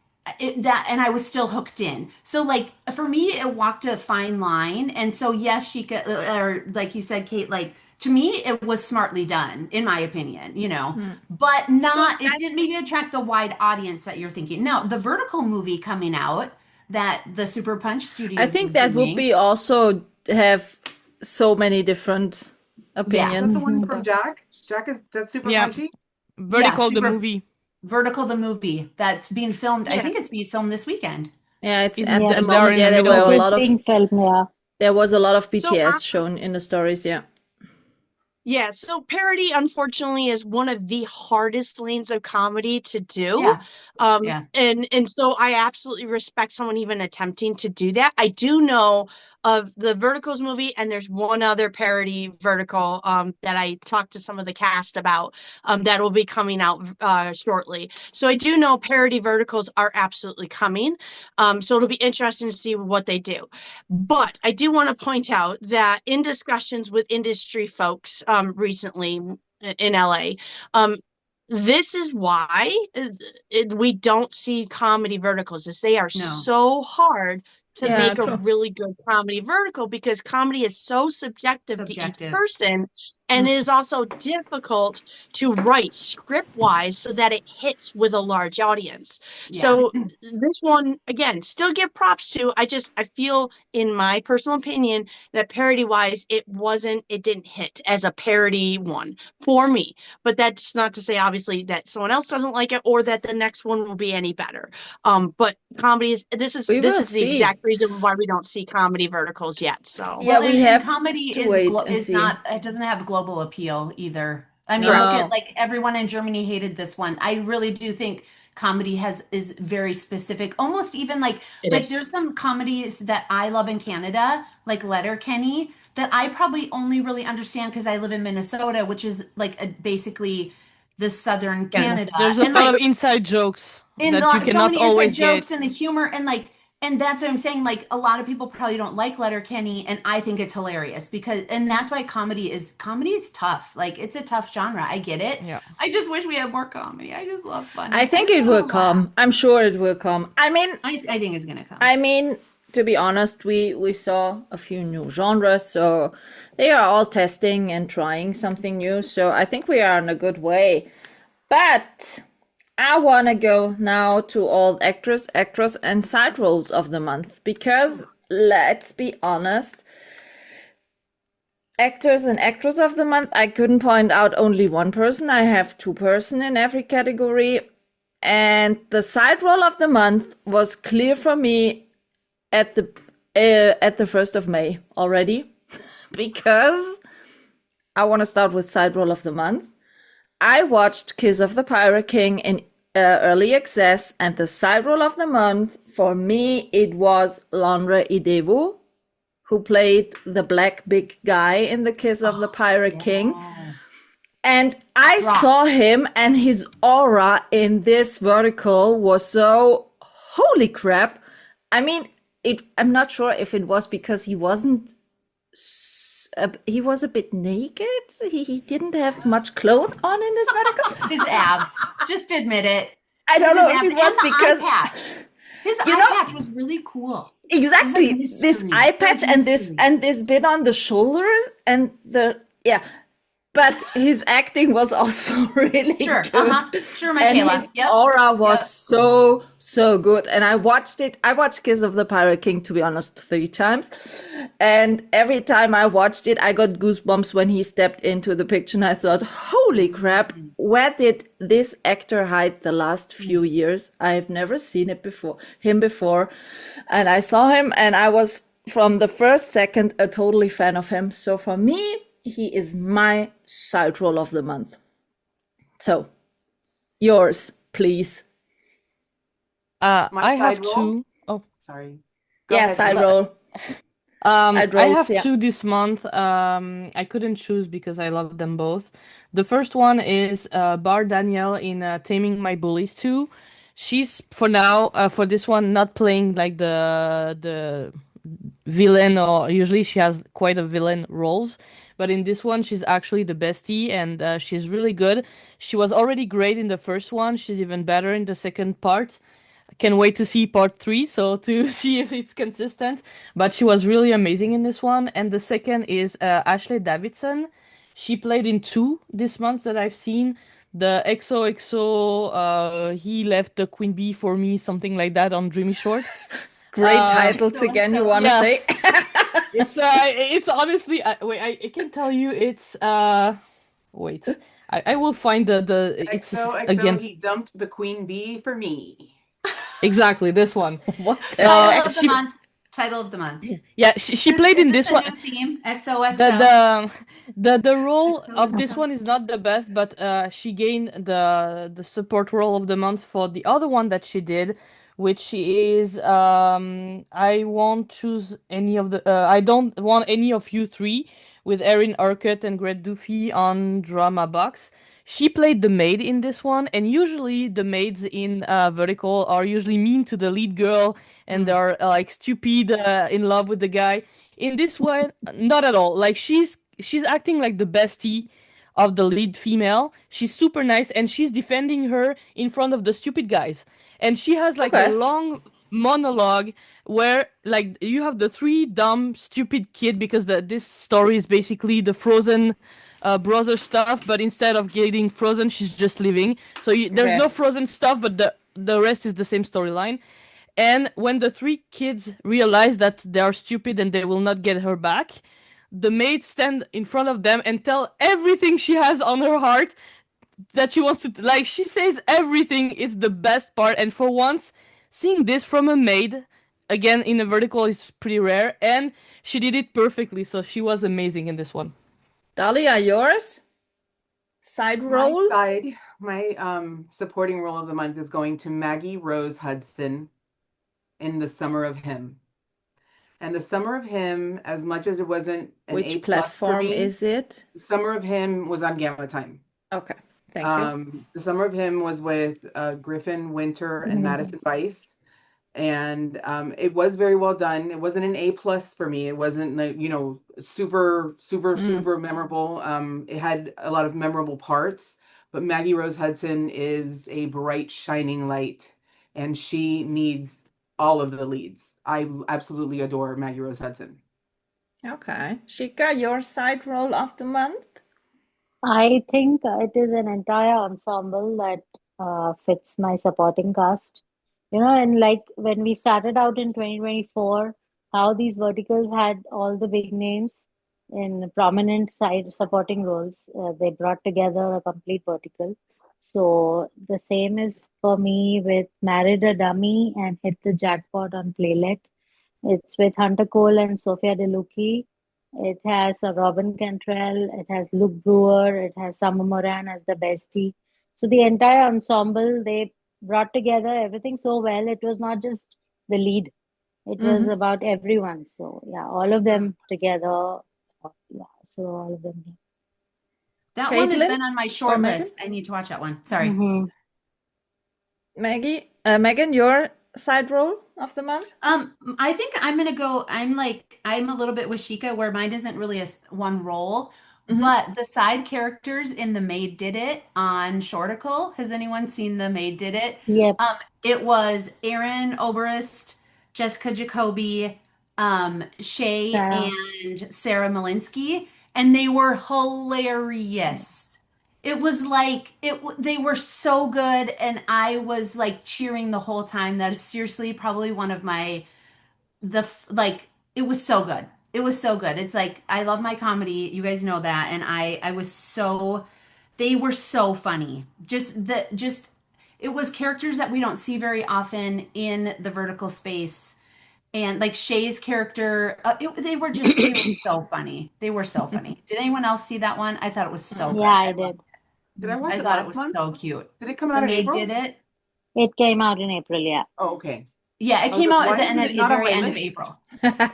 and I was still hooked in. So like for me, it walked a fine line. And so yes, Shika, or like you said, Kate, like to me, it was smartly done, in my opinion, but not, it didn't maybe attract the wide audience that you're thinking. Now, the Vertical movie coming out that the Super Punch Studios I think is that would doing, be also have so many different opinions. That's the one from Jack. Jack is that's super Yeah. punchy. Vertical the Super- movie. Vertical the movie that's being filmed. I Yeah. think it's being filmed this weekend. Yeah, it's Isn't at Yeah, the it's moment. in Yeah, the there middle were of a it. lot of being filmed, yeah. there was a lot of So, BTS shown in the stories. Yeah. Yeah, so parody unfortunately is one of the hardest lanes of comedy to do. Yeah. Yeah. And so I absolutely respect someone even attempting to do that. I do know of the Verticals movie, and there's one other parody vertical that I talked to some of the cast about that will be coming out shortly. So I do know parody verticals are absolutely coming. So it'll be interesting to see what they do. But I do want to point out that in discussions with industry folks recently in LA, this is why we don't see comedy verticals, is they are No. so hard to Yeah, make a true. really good comedy vertical, because comedy is so subjective to each Subjective. person, and it is also difficult to write script wise so that it hits with a large audience. Yeah. So this one, again, still give props to. I feel, in my personal opinion, that parody wise it didn't hit as a parody one for me. But that's not to say, obviously, that someone else doesn't like it or that the next one will be any better. But comedy is We will the see. exact reason why we don't see comedy verticals yet. So Yeah, Well, we and have comedy to wait and is see. not, it doesn't have global appeal either. I mean, No. look at like everyone in Germany hated this one. I really do think comedy is very specific. Almost even like there's some comedies that I love in Canada, like Letterkenny, that I probably only really understand because I live in Minnesota, which is like basically the southern Canada. There's a And lot like of inside jokes and that you so cannot many always inside jokes get. and the humor and that's what I'm saying. Like a lot of people probably don't like Letterkenny, and I think it's hilarious and that's why comedy is tough. Like it's a tough genre. I get it. Yeah. I just wish we had more comedy. I just love fun. I think it will come. I'm sure it will come. I mean, I think it's gonna come. I mean, to be honest, we saw a few new genres, so they are all testing and trying something new. So I think we are in a good way. But I want to go now to all actress, and side roles of the month, because let's be honest, actors and actress of the month, I couldn't point out only one person. I have two person in every category. And the side role of the month was clear for me at the 1st of May already, because I want to start with side role of the month. I watched Kiss of the Pirate King in early access, and the side role of the month for me, it was Lanre Idevo, who played the black big guy in the Kiss of the Pirate King. And I saw him, and his aura in this vertical was so holy crap. I mean, I'm not sure if it was because he wasn't. He was a bit naked. He didn't have much clothes on in this vertical. His abs. Just admit it. I don't know if it was and because eye patch. His eye patch was really cool. Exactly, this eye patch and this bit on the shoulders and but his acting was also really good. Sure, Michaela. And his aura was so good. And I watched Kiss of the Pirate King, to be honest, 3 times. And every time I watched it, I got goosebumps when he stepped into the picture. And I thought, holy crap, where did this actor hide the last few years? I've never seen him before. And I saw him, and I was, from the first second, a totally fan of him. So for me, he is my side role of the month. So, yours, please. I have two. Oh, sorry. Side role. I have two this month. I couldn't choose because I love them both. The first one is Bar Danielle in Taming My Bullies 2. She's for now for this one not playing like the villain, or usually she has quite a villain roles. But in this one, she's actually the bestie, and she's really good. She was already great in the first one. She's even better in the second part. I can't wait to see part 3, so to see if it's consistent. But she was really amazing in this one. And the second is Ashley Davidson. She played in 2 this month that I've seen. The XOXO, he left the Queen Bee for me, something like that on Dreamy Short. Great titles again, you want to say? It's honestly wait, I can tell you it's wait. I will find the it's XO, again. He dumped the Queen Bee for me. Exactly, this one. What? Title of the month. Yeah, she played in this one. New theme, XOXO. The role of this one is not the best, but she gained the support role of the month for the other one that she did, which is I won't choose any of the I don't want any of you three, with Erin Urquhart and Greg Duffy on Drama Box. She played the maid in this one, and usually the maids in Vertical are usually mean to the lead girl, and they're like stupid, in love with the guy. In this one, not at all. Like she's acting like the bestie of the lead female. She's super nice and she's defending her in front of the stupid guys. And she has like a Okay. long monologue where like you have the three dumb stupid kid because this story is basically the Frozen brother stuff, but instead of getting frozen, she's just leaving. So there's Okay. no Frozen stuff, but the rest is the same storyline. And when the three kids realize that they are stupid and they will not get her back, the maid stand in front of them and tell everything she has on her heart that she wants to, like, she says everything. It's the best part. And for once, seeing this from a maid again in a vertical is pretty rare, and she did it perfectly, so she was amazing in this one. Dalia, yours? Side role? My supporting role of the month is going to Maggie Rose Hudson in The Summer of Him. And The Summer of Him, as much as it wasn't an Which A+ for platform me, is it? Summer of Him was on Gamma Time. Okay, thank you. The Summer of Him was with Griffin Winter and Madison Weiss. And it was very well done. It wasn't an A+ for me. It wasn't like, super memorable. It had a lot of memorable parts, but Maggie Rose Hudson is a bright, shining light, and she needs all of the leads. I absolutely adore Maggie Rose Hudson. Okay. Shikha, your side role of the month? I think it is an entire ensemble that fits my supporting cast. And like when we started out in 2024, how these verticals had all the big names in prominent side supporting roles. They brought together a complete vertical. So the same is for me with Married a Dummy and Hit the Jackpot on Playlet. It's with Hunter Cole and Sophia DeLucchi. It has a Robin Cantrell, it has Luke Brewer, it has Summer Moran as the bestie. So the entire ensemble, they brought together everything so well. It was not just the lead, it was about everyone. So yeah, all of them together. Yeah, so all of them. Yeah. That one has Caitlyn been on my or short Meagan? list. I need to watch that one. Sorry. Meagan, your side role of the month? I think I'm gonna go. I'm a little bit with Shika, where mine isn't really one role, but the side characters in The Maid Did It on Shorticle. Has anyone seen The Maid Did It? Yep. It was Erin Oberst, Jessica Jacoby, Shay, Sarah. and Sarah Malinsky, and they were hilarious. It was like they were so good, and I was like cheering the whole time. That is seriously probably one of it was so good. It was so good. It's like I love my comedy. You guys know that, and I was so they were so funny. It was characters that we don't see very often in the vertical space. And like Shay's character, they were so funny. They were so funny. Did anyone else see that one? I thought it was so good. Yeah, I did. Did I watch I it thought it last was month? so cute. Did it come The out in Maid April? Did It. It came out in April, yeah. Oh, okay. Yeah, it I was came like, out at why the isn't end it not on very my end of list? April.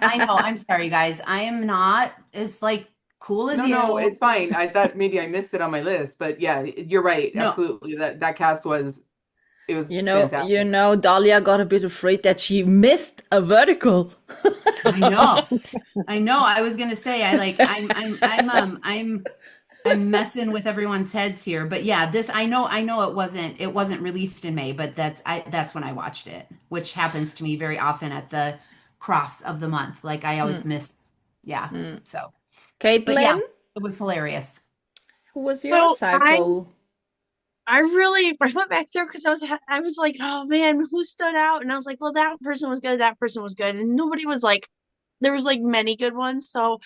I know. I'm sorry, guys. I am not as like cool as you. No, it's fine. I thought maybe I missed it on my list, but yeah, you're right. No. Absolutely. That cast was fantastic. Dalia got a bit afraid that she missed a vertical. I know. I was gonna say I'm messing with everyone's heads here, but yeah, I know it wasn't released in May, but that's when I watched it, which happens to me very often at the cross of the month. Like I always miss, yeah. So, Caitlyn, but yeah, it was hilarious. who was your side role? I went back there because I was like, oh man, who stood out? And I was like, well, that person was good, that person was good, and nobody was like, there was like many good ones. So,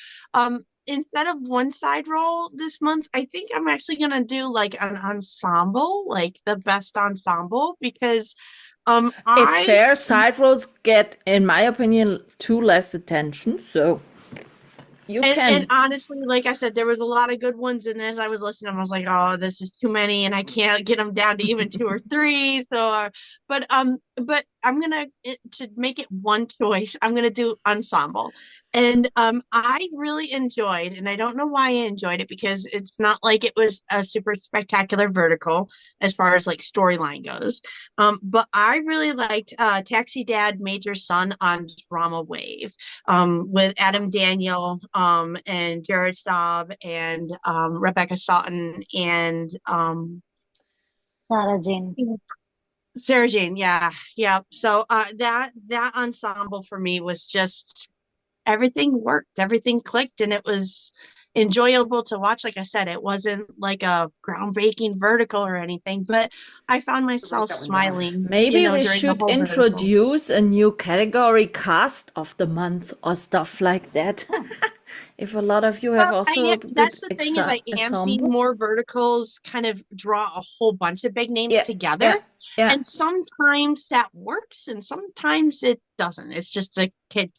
instead of one side role this month, I think I'm actually gonna do like an ensemble, like the best ensemble, because It's fair. Side roles get, in my opinion, too less attention. So you can. And honestly, like I said, there was a lot of good ones, and as I was listening, I was like, oh, this is too many, and I can't get them down to even two or three. So, but to make it one choice, I'm gonna do ensemble. And I really enjoyed, and I don't know why I enjoyed it because it's not like it was a super spectacular vertical as far as like storyline goes. But I really liked Taxi Dad Major Son on Drama Wave, with Adam Daniel, and Jared Staub, and Rebecca Sutton, and Sarah Jane. Sarah Jane. Yeah, yeah. So that ensemble for me was just everything worked, everything clicked, and it was enjoyable to watch. Like I said, it wasn't like a groundbreaking vertical or anything, but I found myself smiling, Maybe we during the should whole vertical. introduce a new category, cast of the month or stuff like that. If a lot of you have Well, also good that's the thing is I am seeing ensemble. more verticals kind of draw a whole bunch of big names Yeah, together. yeah, yeah. And sometimes that works and sometimes it doesn't. It's just a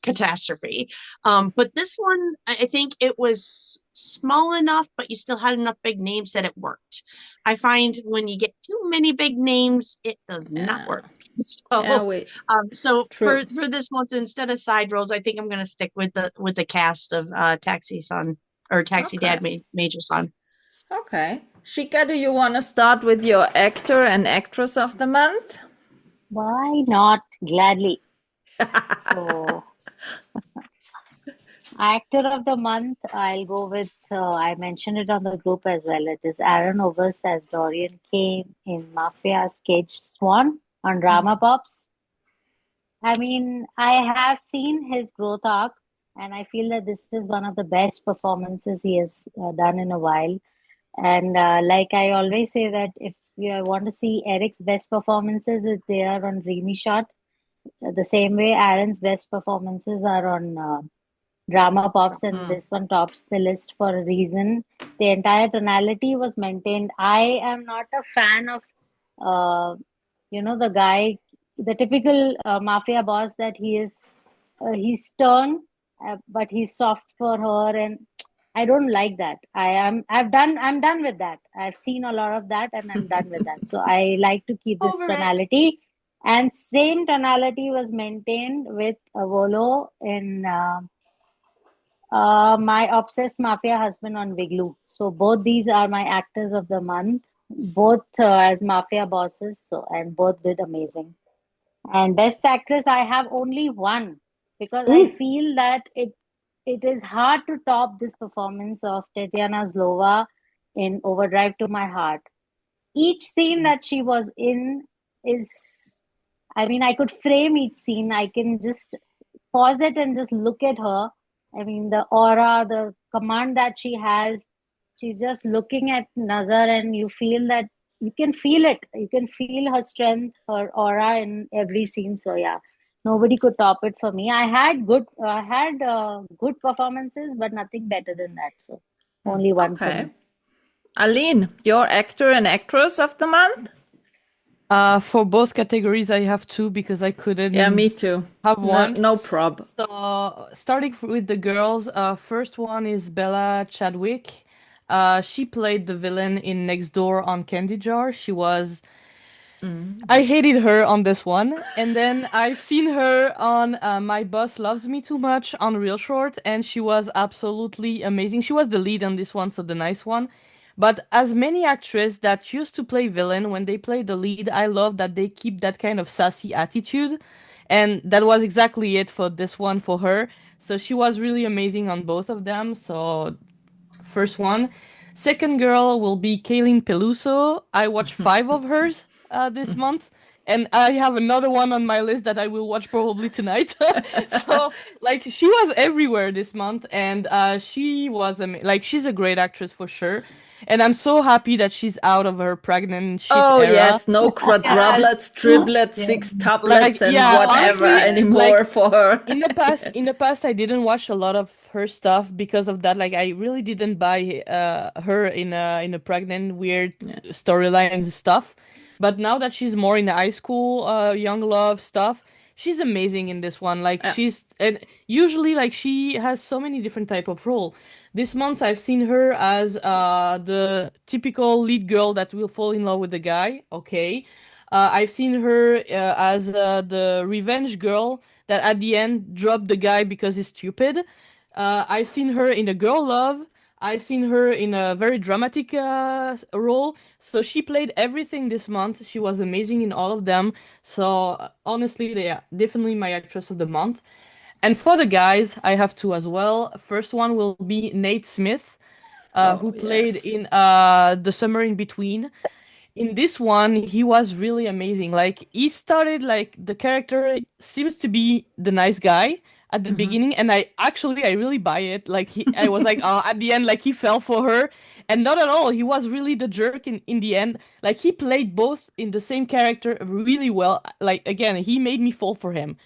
catastrophe. But this one, I think it was small enough, but you still had enough big names that it worked. I find when you get too many big names, it does not Yeah, work. yeah, So so true. for this month, instead of side roles, I think I'm gonna stick with the cast of Taxi Son or Taxi Okay, Dad Major Son. okay. Shika, do you want to start with your actor and actress of the month? Why not? Gladly. So, actor of the month, I'll go with, I mentioned it on the group as well. It is Aaron Overs as Dorian Kane in Mafia's Caged Swan on Drama Pops. I mean, I have seen his growth arc, and I feel that this is one of the best performances he has done in a while. And like I always say that if you want to see Eric's best performances, they are on Dreamy Shot. The same way Aaron's best performances are on Drama Pops, and this one tops the list for a reason. The entire tonality was maintained. I am not a fan of, the guy, the typical mafia boss that he is. He's stern, but he's soft for her, and I don't like that. I'm done with that. I've seen a lot of that, and I'm done with that. So I like to keep this Over it. tonality, and same tonality was maintained with Volo in My Obsessed Mafia Husband on Wiglu. So both these are my actors of the month, both as mafia bosses. So and both did amazing. And best actress, I have only one because I feel that it is hard to top this performance of Tatiana Zlova in Overdrive to My Heart. Each scene that she was in is, I mean, I could frame each scene. I can just pause it and just look at her. I mean, the aura, the command that she has, she's just looking at Nazar, and you feel that you can feel it. You can feel her strength, her aura in every scene. So yeah, nobody could top it for me. I had good performances, but nothing better than that. So only one for Okay. me. Aline, your actor and actress of the month? For both categories, I have two because I couldn't Yeah, me too. have No, one. no prob. So, starting with the girls, first one is Bella Chadwick. She played the villain in Next Door on Candy Jar. She was. I hated her on this one. And then I've seen her on My Boss Loves Me Too Much on Real Short, and she was absolutely amazing. She was the lead on this one, so the nice one. But as many actresses that used to play villain, when they play the lead, I love that they keep that kind of sassy attitude. And that was exactly it for this one for her. So she was really amazing on both of them. So first one. Second girl will be Caitlyn Peluso. I watched 5 of hers this month. And I have another one on my list that I will watch probably tonight. So, like, she was everywhere this month, and she was like, she's a great actress for sure. And I'm so happy that she's out of her pregnant shit Oh era. yes, no quadruplets, triplets, Yeah. sextuplets, Like, and yeah, whatever honestly, anymore like, for her. in the past I didn't watch a lot of her stuff because of that. Like, I really didn't buy her in a pregnant weird storylines stuff. But now that she's more in the high school young love stuff, she's amazing in this one. Like, Yeah. she's, and usually, like, she has so many different type of role. This month I've seen her as the typical lead girl that will fall in love with the guy. Okay. I've seen her as the revenge girl that at the end dropped the guy because he's stupid. I've seen her in a girl love. I've seen her in a very dramatic role. So she played everything this month. She was amazing in all of them. So honestly, they are definitely my actress of the month. And for the guys, I have two as well. First one will be Nate Smith, Oh, who played yes. in The Summer in Between. In this one, he was really amazing. Like he started like the character seems to be the nice guy at the beginning, and I really buy it. Like I was like, oh, at the end, like he fell for her, and not at all. He was really the jerk in the end. Like he played both in the same character really well. Like again, he made me fall for him.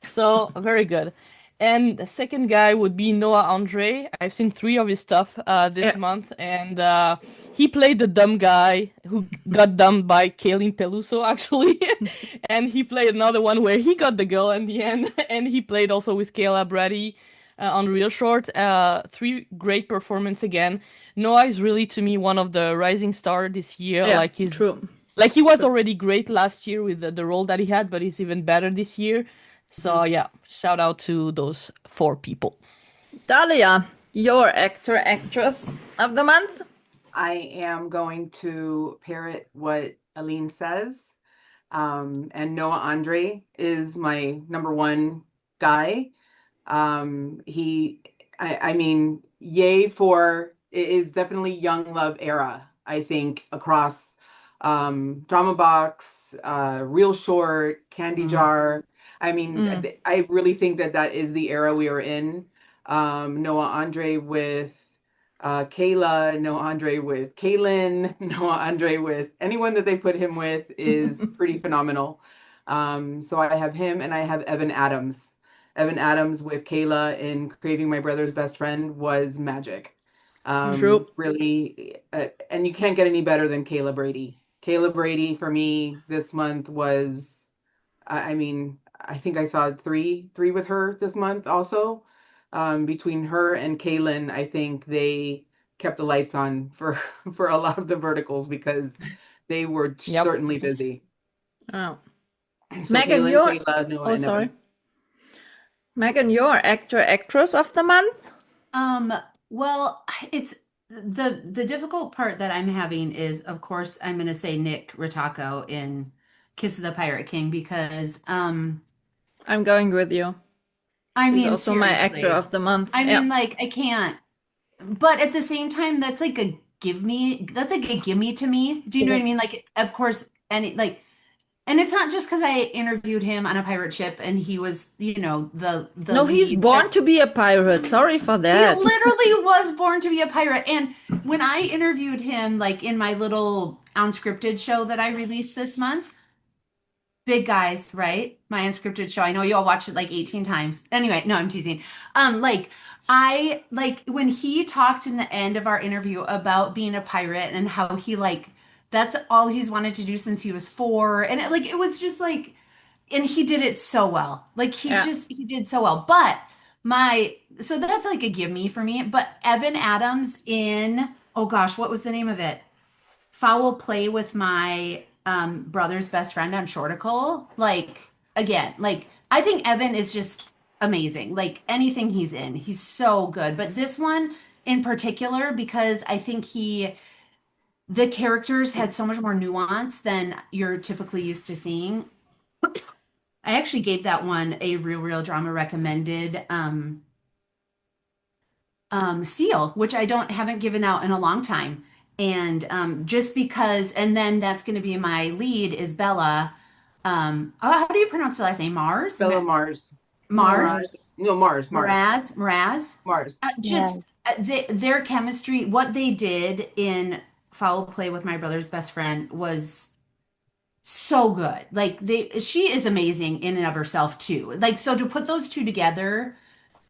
So very good. And the second guy would be Noah Andre. I've seen three of his stuff this Yeah. month, and he played the dumb guy who got dumped by Caitlyn Peluso, actually. And he played another one where he got the girl in the end, and he played also with Kayla Brady on Real Short. Three great performance again. Noah is really to me one of the rising star this year. Yeah, Like he's true. like he was already great last year with the role that he had, but he's even better this year. So yeah, shout out to those four people. Dalia, your actor, actress of the month? I am going to parrot what Aline says. And Noah Andre is my number one guy. I mean, yay for it is definitely young love era, I think, across Drama Box, Real Short, Candy Jar. I mean, I really think that that is the era we are in. Noah Andre with Kayla, Noah Andre with Caitlyn, Noah Andre with anyone that they put him with is pretty phenomenal. So I have him and I have Evan Adams. Evan Adams with Kayla in Craving My Brother's Best Friend was magic. True. Really, and you can't get any better than Kayla Brady. Kayla Brady for me this month was, I mean, I think I saw three with her this month also. Between her and Caitlyn, I think they kept the lights on for for a lot of the verticals because they were Yep. certainly busy. Oh. So Meagan, Caitlyn, your Kayla, Noah, oh and sorry. Evan. Meagan, your actor, actress of the month? Well, it's the difficult part that I'm having is, of course, I'm going to say Nick Ritako in Kiss of the Pirate King because, I'm going with you. I He's mean, also my actor seriously, of the month. I Yeah. mean, like, I can't, but at the same time, that's like a give me, that's like a gimme to me. Do you know what I mean? Like, of course, and it's not just because I interviewed him on a pirate ship and he was, the No, he's lead. born to be a pirate. Sorry for He that. literally was born to be a pirate. And when I interviewed him, like in my little unscripted show that I released this month, Big Guys, right? My unscripted show. I know you all watched it like 18 times. Anyway, no, I'm teasing. I like when he talked in the end of our interview about being a pirate and how he like that's all he's wanted to do since he was 4. And it was just like and he did it so well. Like Yeah. he did so well. But so that's like a give me for me. But Evan Adams in oh gosh, what was the name of it? Foul Play with my brother's best friend on Shorticle. Like again, like I think Evan is just amazing. Like anything he's in, he's so good. But this one in particular, because I think the characters had so much more nuance than you're typically used to seeing. I actually gave that one a real drama recommended seal, which I don't haven't given out in a long time. And just because, and then that's going to be my lead is Bella. How do you pronounce the last name? Mars? Bella Mars. Mars? No, Mars. Mraz? Mars. Just their chemistry, what they did in Foul Play with My Brother's Best Friend was so good. Like she is amazing in and of herself too. Like so to put those two together,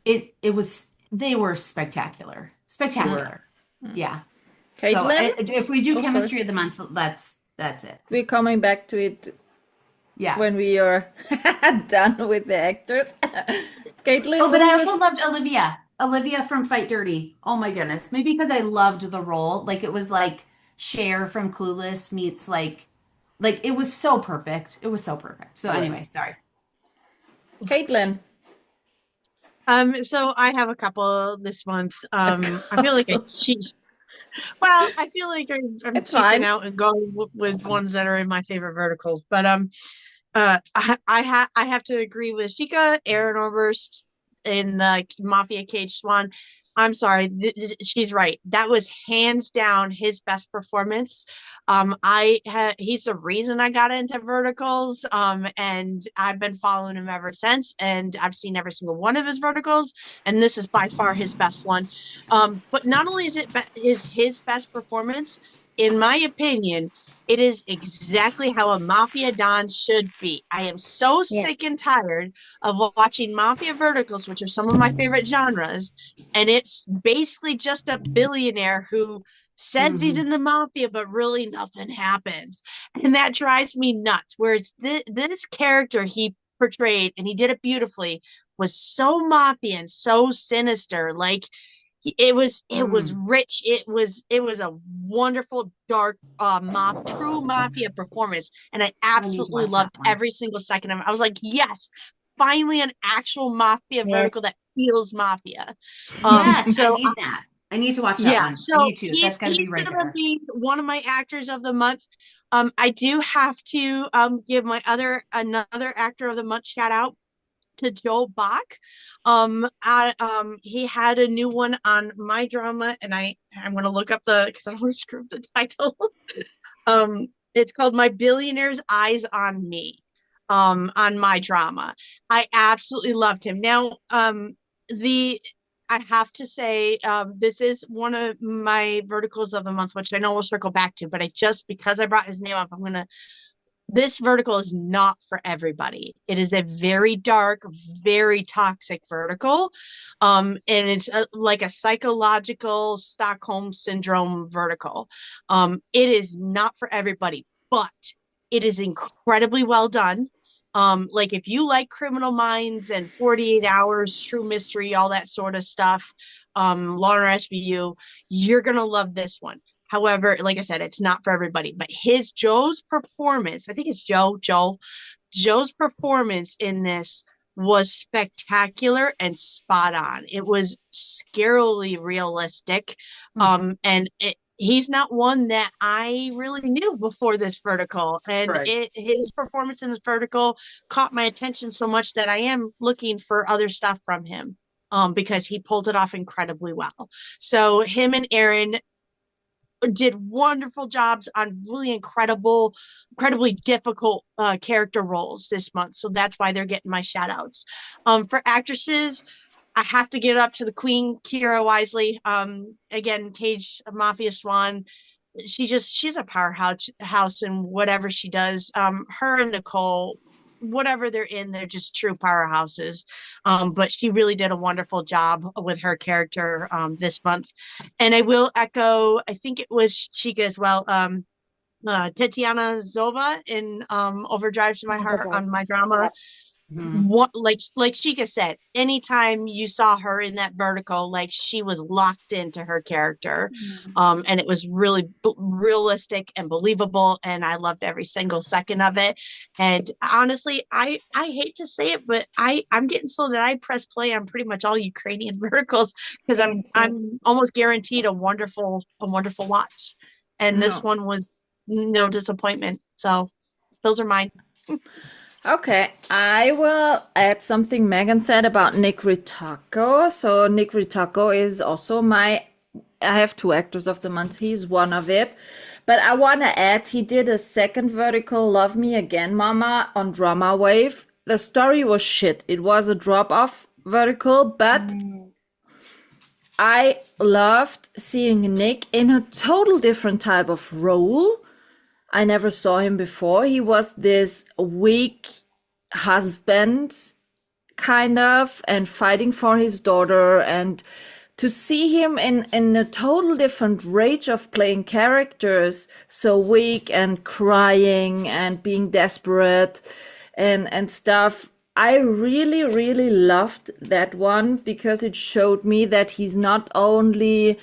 they were spectacular. Spectacular. Yeah. So Caitlyn? if we do Oh, chemistry sorry. of the month, that's it. We're coming back to it Yeah. when we are done with the actors. Caitlyn, Oh, but who I also was- loved Olivia. Olivia from Fight Dirty. Oh my goodness. Maybe because I loved the role. Like it was like Cher from Clueless meets like Like it was so perfect. It was so perfect. So Right. anyway, sorry. Caitlyn. So I have a couple this month. I feel like I cheat. Well, I feel like I'm It's cheaping fine. out and going with ones that are in my favorite verticals. But I have to agree with Shika, Aaron Oberst in Mafia Cage Swan. I'm sorry, she's right. That was hands down his best performance. He's the reason I got into verticals. And I've been following him ever since, and I've seen every single one of his verticals, and this is by far his best one. But not only is it his best performance, in my opinion, it is exactly how a mafia don should be. I am so Yeah. sick and tired of watching mafia verticals, which are some of my favorite genres, and it's basically just a billionaire who says he's in the mafia, but really nothing happens. And that drives me nuts. Whereas this character he portrayed, and he did it beautifully, was so mafia and so sinister. Like it was rich. It was a wonderful dark true mafia performance, and I I need to absolutely watch that loved one. every single second of it. I was like, yes, finally an actual mafia Yes. vertical that feels mafia. Yes, I So need that. I need to watch that yeah, one. I so need to. he's That's got to be right gonna there. be one of my actors of the month. I do have to give my another actor of the month shout out to Joel Bach. He had a new one on My Drama, and I'm gonna look up because I don't want to screw up the title. It's called My Billionaire's Eyes on Me. On My Drama. I absolutely loved him. Now, the I have to say, this is one of my verticals of the month, which I know we'll circle back to, but because I brought his name up, this vertical is not for everybody. It is a very dark, very toxic vertical. And it's like a psychological Stockholm syndrome vertical. It is not for everybody, but it is incredibly well done. Like if you like Criminal Minds and 48 Hours, True Mystery, all that sort of stuff, Law and SVU, you're gonna love this one. However, like I said, it's not for everybody. But Joe's performance, I think it's Joe's performance in this was spectacular and spot on. It was scarily realistic. And he's not one that I really knew before this vertical. And Right. his performance in this vertical caught my attention so much that I am looking for other stuff from him. Because he pulled it off incredibly well. So him and Aaron did wonderful jobs on really incredibly difficult character roles this month. So that's why they're getting my shout outs. For actresses, I have to give it up to the Queen, Kira Wisely. Again, Cage Mafia Swan. She's a powerhouse in whatever she does. Her and Nicole, whatever they're in, they're just true powerhouses. But she really did a wonderful job with her character this month. And I will echo, I think it was Chica as well. Tatiana Zova in Overdrive to My Heart on My Drama. What like Chica said, anytime you saw her in that vertical, like she was locked into her character. And it was really realistic and believable, and I loved every single second of it. And honestly, I hate to say it, but I'm getting so that I press play on pretty much all Ukrainian verticals because I'm almost guaranteed a wonderful watch. And this No. one was no disappointment. So those are mine. Okay, I will add something Megan said about Nick Ritacco. So Nick Ritacco is also I have two actors of the month. He's one of it. But I want to add, he did a second vertical, Love Me Again, Mama, on Drama Wave. The story was shit. It was a drop-off vertical, but I loved seeing Nick in a total different type of role. I never saw him before. He was this weak husband, kind of, and fighting for his daughter. And to see him in a total different range of playing characters, so weak and crying and being desperate and stuff. I really, really loved that one because it showed me that he's not only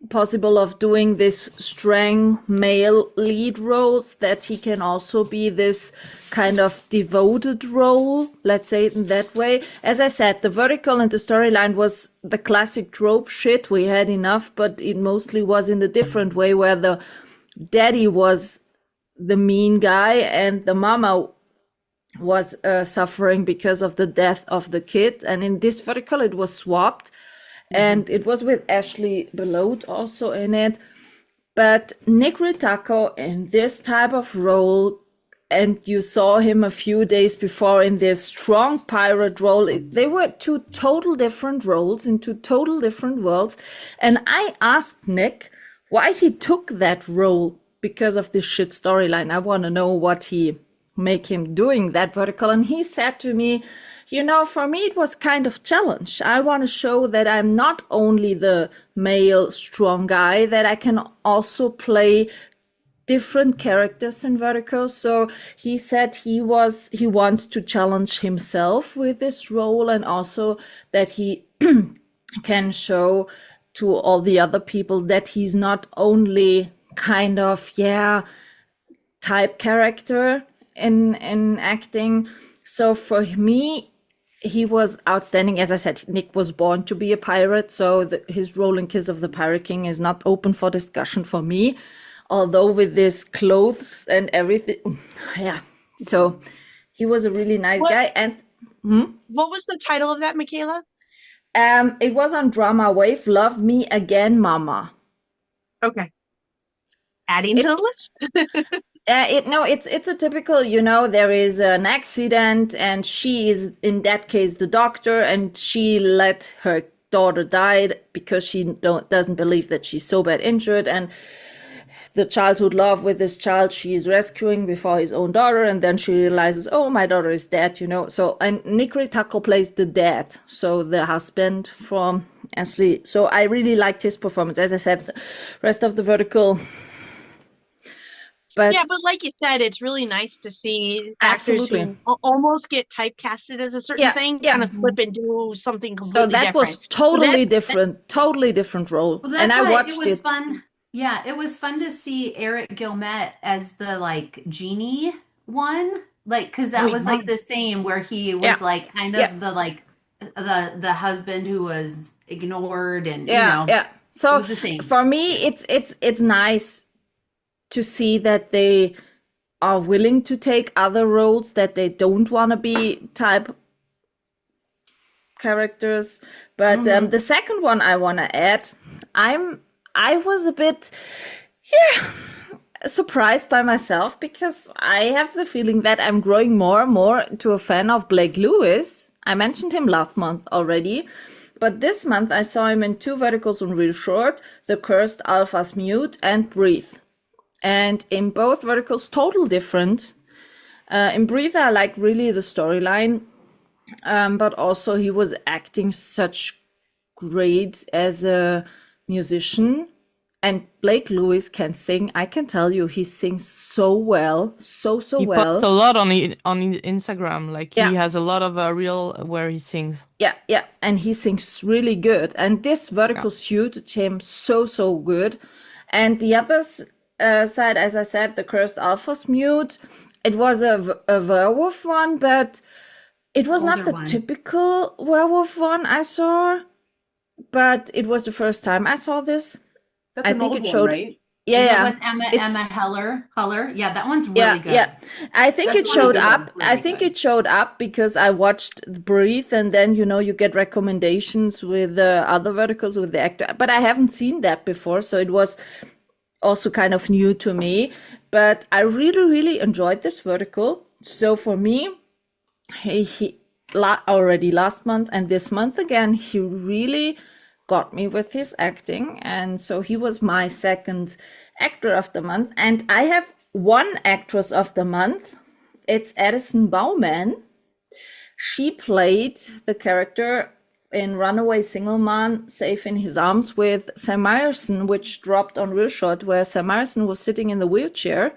possible of doing this strong male lead roles, that he can also be this kind of devoted role, let's say it in that way. As I said, the vertical and the storyline was the classic trope shit. We had enough, but it mostly was in a different way, where the daddy was the mean guy and the mama was suffering because of the death of the kid. And in this vertical, it was swapped. And it was with Ashley Belote also in it. But Nick Ritacco in this type of role, and you saw him a few days before in this strong pirate role, they were two total different roles in two total different worlds. And I asked Nick why he took that role because of this shit storyline. I want to know what he make him doing that vertical. And he said to me, you know, for me, it was kind of challenge. I want to show that I'm not only the male strong guy, that I can also play different characters in vertical. So he said he wants to challenge himself with this role, and also that he can show to all the other people that he's not only kind of, type character in acting. So for me, he was outstanding. As I said, Nick was born to be a pirate, so his role in Kiss of the Pirate King is not open for discussion for me. Although with his clothes and everything, so he was a really nice guy. And what was the title of that, Michaela? It was on Drama Wave, Love Me Again, Mama. Okay. Adding to the list? It's a typical, there is an accident and she is, in that case, the doctor, and she let her daughter die because she doesn't believe that she's so bad injured, and the childhood love with this child she is rescuing before his own daughter, and then she realizes, oh, my daughter is dead, So, and Nick Ritacco plays the dad, so the husband from Ashley. So I really liked his performance. As I said, the rest of the vertical... But like you said, it's really nice to see actors who almost get typecasted as a certain thing, kind of flip and do something completely different. So that was totally different role. Well, that's why it was fun. Yeah, it was fun to see Eric Gilmet as the genie one, because that was the same, where he was kind of the husband who was ignored, and So it was the same. For me, it's nice to see that they are willing to take other roles, that they don't want to be type characters. But the second one I want to add, I was a bit surprised by myself, because I have the feeling that I'm growing more and more to a fan of Blake Lewis. I mentioned him last month already, but this month I saw him in two verticals on Real Short, The Cursed Alpha's Mute and Breathe. And in both verticals, total different. In Breathe, I like really the storyline, but also he was acting such great as a musician. And Blake Lewis can sing. I can tell you, he sings so well, so well. He posts a lot on Instagram. He has a lot of reel where he sings. Yeah, and he sings really good. And this vertical suited him so good. And the others side, as I said, The Cursed Alpha's Mute. It was a werewolf one, but it was not the typical werewolf one I saw. But it was the first time I saw this. That's an old one, right? Yeah. With Emma Heller. Yeah, that one's really good. Yeah. I think it showed up. I think it showed up because I watched Breathe, and then you get recommendations with other verticals with the actor. But I haven't seen that before, so it was also kind of new to me. But I really enjoyed this vertical. So for me, he already last month and this month again, he really got me with his acting, and so he was my second actor of the month. And I have one actress of the month. It's Addison Bauman. She played the character in Runaway Single Man, Safe in His Arms with Sam Myerson, which dropped on Real Short, where Sam Myerson was sitting in the wheelchair.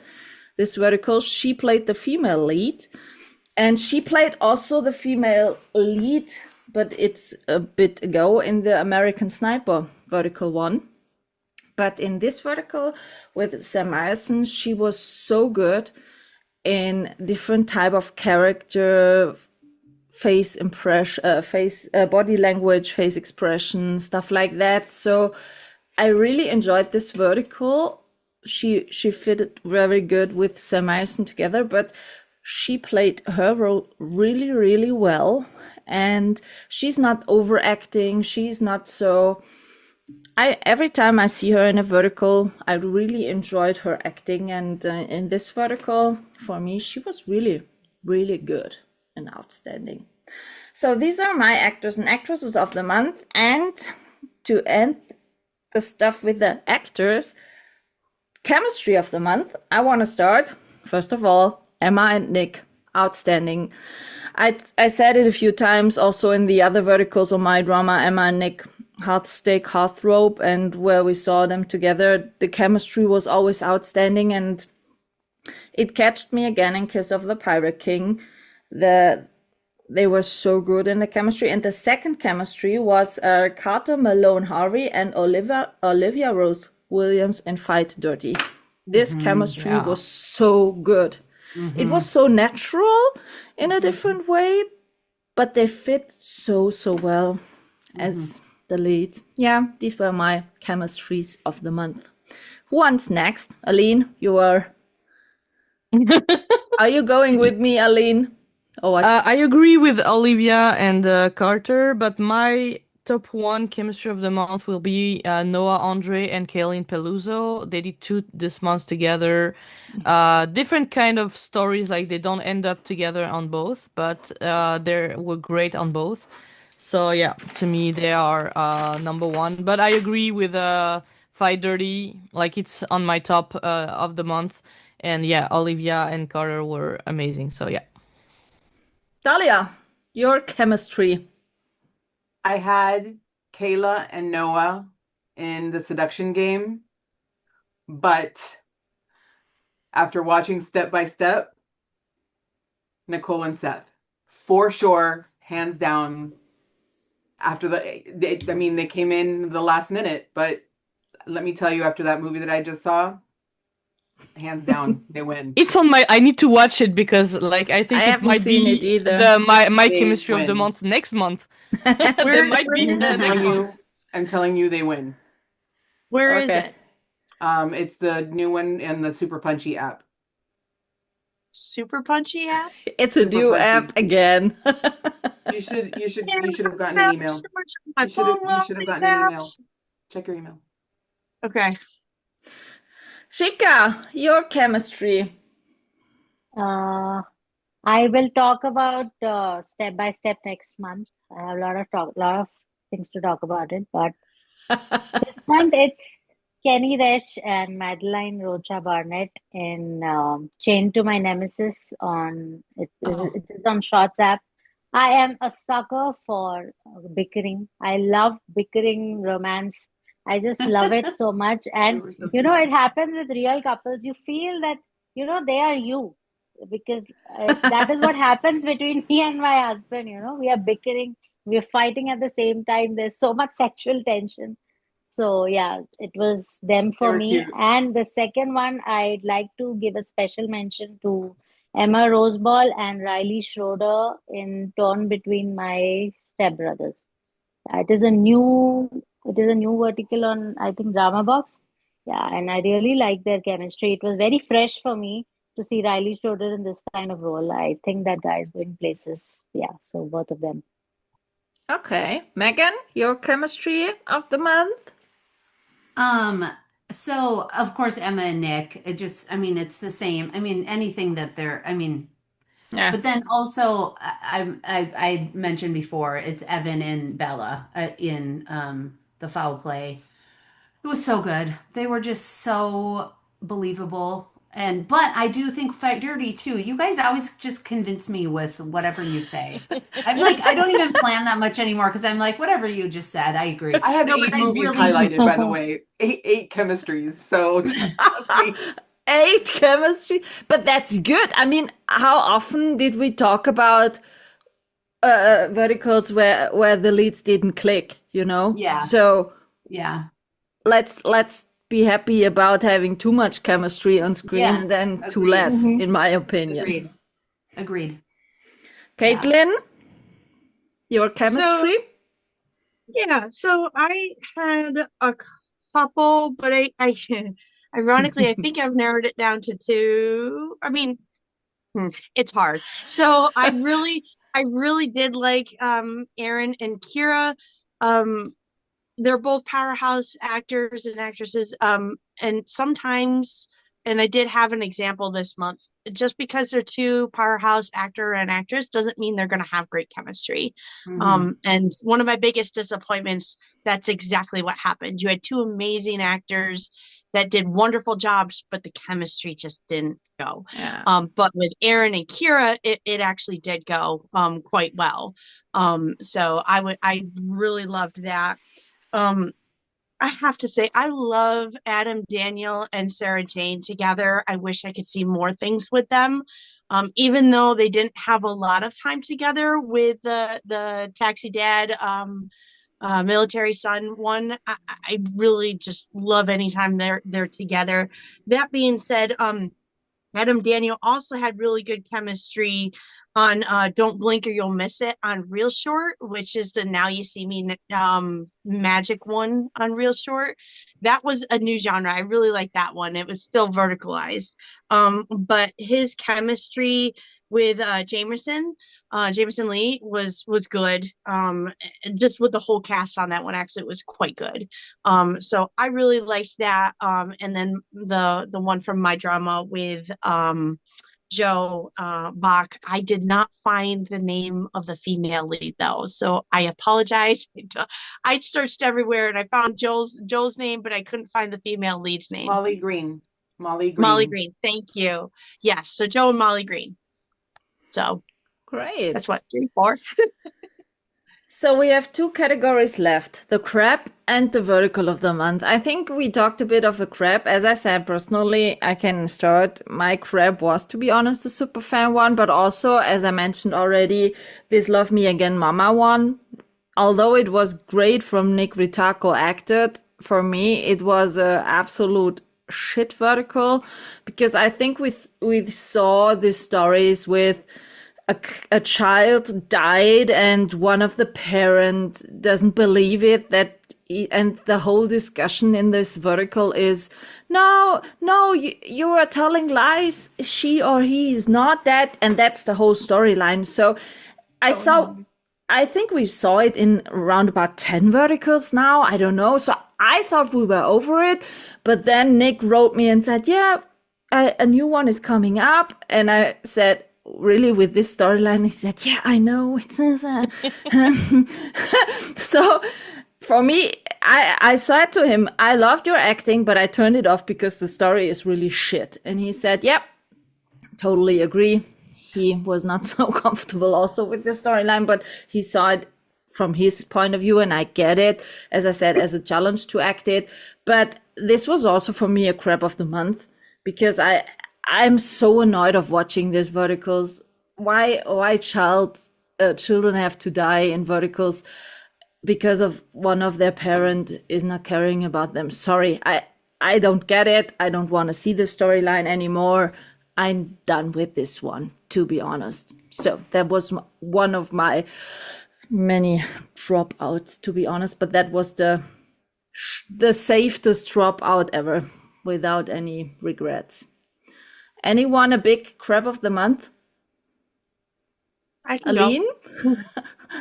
This vertical, she played the female lead, and she played also the female lead, but it's a bit ago, in the American Sniper vertical one. But in this vertical with Sam Myerson, she was so good in different type of character, face impression, body language, face expression, stuff like that. So I really enjoyed this vertical. She fitted very good with Sam Myerson together, but she played her role really, really well. And she's not overacting. She's not so. Every time I see her in a vertical, I really enjoyed her acting. And in this vertical, for me, she was really, really good and outstanding. So these are my actors and actresses of the month. And to end the stuff with the actors, chemistry of the month, I want to start, first of all, Emma and Nick. Outstanding. I said it a few times also in the other verticals of my drama, Emma and Nick, Heartstake, Hearthrope, and where we saw them together, the chemistry was always outstanding, and it catched me again in Kiss of the Pirate King. They were so good in the chemistry. And the second chemistry was Carter Malone Harvey and Olivia Rose Williams in Fight Dirty. This chemistry was so good. It was so natural in a different way, but they fit so well as the leads. Yeah, these were my chemistries of the month. Who wants next? Aline, you are. Are you going with me, Aline? Or what? I agree with Olivia and Carter, but my top one chemistry of the month will be Noah Andre and Caitlyn Peluso. They did 2 this month together. Different kind of stories, like they don't end up together on both, but they were great on both. So yeah, to me they are number one. But I agree with Fight Dirty, like it's on my top of the month. And yeah, Olivia and Carter were amazing. So yeah. Dalia, your chemistry. I had Kayla and Noah in the seduction game, but after watching Step by Step, Nicole and Seth, for sure, hands down. After they came in the last minute, but let me tell you, after that movie that I just saw, hands down, they win. It's on my. I need to watch it because, like, I think I it haven't might seen be it either. my They chemistry of the win. month next month. There might be I'm the next telling one. you, I'm telling you, they win. Where is Okay. it? It's the new one in the Super Punchy app. Super Punchy app? It's a Super new punchy. app again. You should have gotten an email. My You should have phone gotten an email. apps. Check your email. Okay. Shikha, your chemistry. I will talk about step by step next month. I have a lot of things to talk about it, but this month it's Kenny Resch and Madeline Rocha Barnett in Chained to My Nemesis on it is on Shorts app. I am a sucker for bickering. I love bickering romance. I just love it so much. And it happens with real couples. You feel that they are you, because that is what happens between me and my husband. We are bickering, we are fighting at the same time. There's so much sexual tension. So yeah, it was them for were me. cute. And the second one, I'd like to give a special mention to Emma Roseball and Riley Schroeder in Torn Between My Stepbrothers. It is a new vertical on, I think, Drama Box. Yeah, and I really like their chemistry. It was very fresh for me to see Riley Schroeder in this kind of role. I think that guy is going places. Yeah, so both of them. Okay. Meagan, your chemistry of the month? So of course Emma and Nick, it's the same. Anything that Yeah. but then also I mentioned before, it's Evan and Bella in The Foul Play. It was so good. They were just so believable. But I do think Fight Dirty too. You guys always just convince me with whatever you say. I'm like, I don't even plan that much anymore because I'm like, whatever you just said, I agree. I have No, 8 but I movies really- highlighted, by the way. Eight chemistries. So trust me. 8 chemistry, but that's good. I mean, how often did we talk about verticals where the leads didn't click? Yeah. So Yeah. let's be happy about having too much chemistry on screen Yeah, than too agreed. less, in my opinion. Agreed. Caitlyn, your So chemistry? yeah, so I had a couple, but I ironically I think I've narrowed it down to two. I mean, it's hard. So I really did like Aaron and Kira. Um they're both powerhouse actors and actresses. And sometimes, and I did have an example this month, just because they're two powerhouse actor and actress doesn't mean they're going to have great chemistry. And one of my biggest disappointments, that's exactly what happened. You had two amazing actors that did wonderful jobs, but the chemistry just didn't go. Yeah. But with Aaron and Kira, it actually did go quite well. So I really loved that. Um, I have to say, I love Adam Daniel and Sarah Jane together. I wish I could see more things with them. Even though they didn't have a lot of time together with the Taxi Dad military son one, I really just love anytime they're together. That being said, Adam Daniel also had really good chemistry on Don't Blink or You'll Miss It on Real Short, which is the Now You See Me magic one on Real Short. That was a new genre. I really like that one. It was still verticalized. But his chemistry with Jameson Lee was good. Just with the whole cast on that one, actually, it was quite good. So I really liked that. And then the one from My Drama with Joe Bach. I did not find the name of the female lead though, so I apologize. I searched everywhere and I found Joe's name, but I couldn't find the female lead's name. Molly Green. Molly Molly Green. Green. Thank you. Yes, so Joe and Molly Green. So Great. that's what, 3, 4. So we have two categories left, the crap and the vertical of the month. I think we talked a bit of a crap. As I said, personally, I can start. My crap was, to be honest, a super fan one, but also, as I mentioned already, this Love Me Again Mama one. Although it was great from Nick Ritako acted, for me, it was a absolute shit vertical, because I think we saw these stories with a child died and one of the parents doesn't believe it, and the whole discussion in this vertical is no, you are telling lies, she or he is not that, and that's the whole storyline. So I think we saw it in around about 10 verticals now, I don't know. So I thought we were over it, but then Nick wrote me and said, yeah, a new one is coming up, and I said, really, with this storyline? He said, yeah, I know, it's so for me, I said to him, I loved your acting, but I turned it off because the story is really shit. And he said, yep, totally agree. He was not so comfortable also with the storyline, but he saw it from his point of view, and I get it, as I said, as a challenge to act it. But this was also for me a crap of the month, because I'm so annoyed of watching these verticals. Why children have to die in verticals because of one of their parent is not caring about them. Sorry, I don't get it. I don't want to see the storyline anymore. I'm done with this one, to be honest. So that was one of my many dropouts, to be honest. But that was the safest dropout ever, without any regrets. Anyone a big crap of the month? I can Aline? go.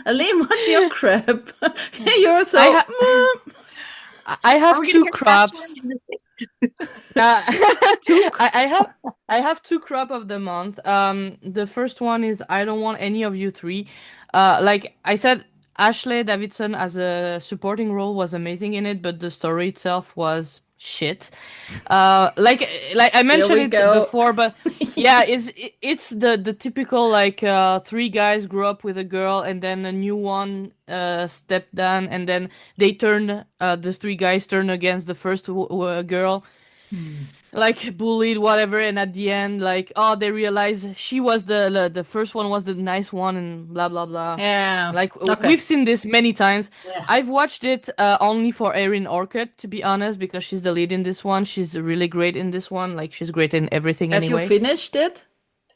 Aline, what's your crap? You're so... I have Are we two gonna get fast crops. forward in this? I have two crop of the month. The first one is I don't want any of you three. Like I said, Ashley Davidson as a supporting role was amazing in it, but the story itself was shit. Like I mentioned it go. before, but yeah, it's the typical like three guys grew up with a girl and then a new one stepped down, and then they turn the three guys turn against the first girl. like bullied, whatever, and at the end, like, oh, they realize she was the first one was the nice one, and blah blah blah. Yeah. Like Okay. we've seen this many times. Yeah. I've watched it only for Erin Orchard, to be honest, because she's the lead in this one. She's really great in this one. Like she's great in everything Have anyway. you finished it?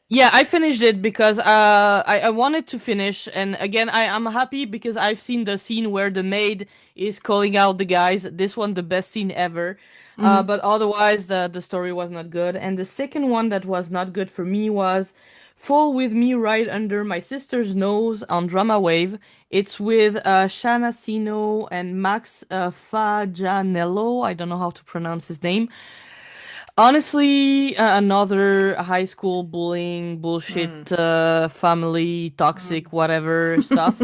Yeah, I finished it because I wanted to finish, and again I'm happy because I've seen the scene where the maid is calling out the guys. This one the best scene ever. But otherwise the story was not good. And the second one that was not good for me was Fall With Me Right Under My Sister's Nose on Drama Wave. It's with Shana Sino and Max Fagianello. I don't know how to pronounce his name. Honestly, another high school bullying bullshit, family toxic, whatever stuff.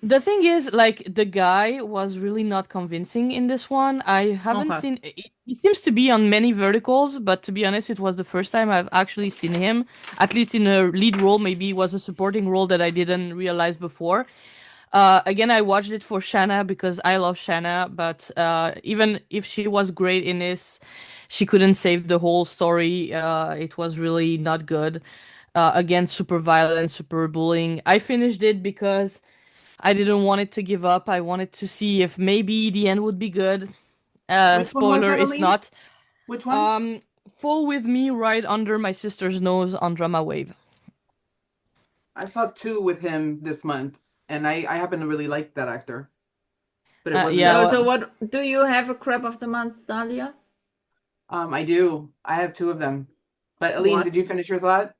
The thing is, like, the guy was really not convincing in this one. I haven't Okay. seen. He seems to be on many verticals, but to be honest, it was the first time I've actually seen him, at least in a lead role. Maybe it was a supporting role that I didn't realize before. Again, I watched it for Shanna because I love Shanna, but even if she was great in this, she couldn't save the whole story. It was really not good. Again, super violent, super bullying. I finished it because I didn't want it to give up. I wanted to see if maybe the end would be good. Which one was Spoiler, that, it's Aline? not. Which one? Fall With Me Right Under My Sister's Nose on Drama Wave. I saw two with him this month, and I happen to really like that actor. But it wasn't yeah, that So one. what do you have a crap of the month, Dalia? I do. I have two of them. But Aline, What? did you finish your thought?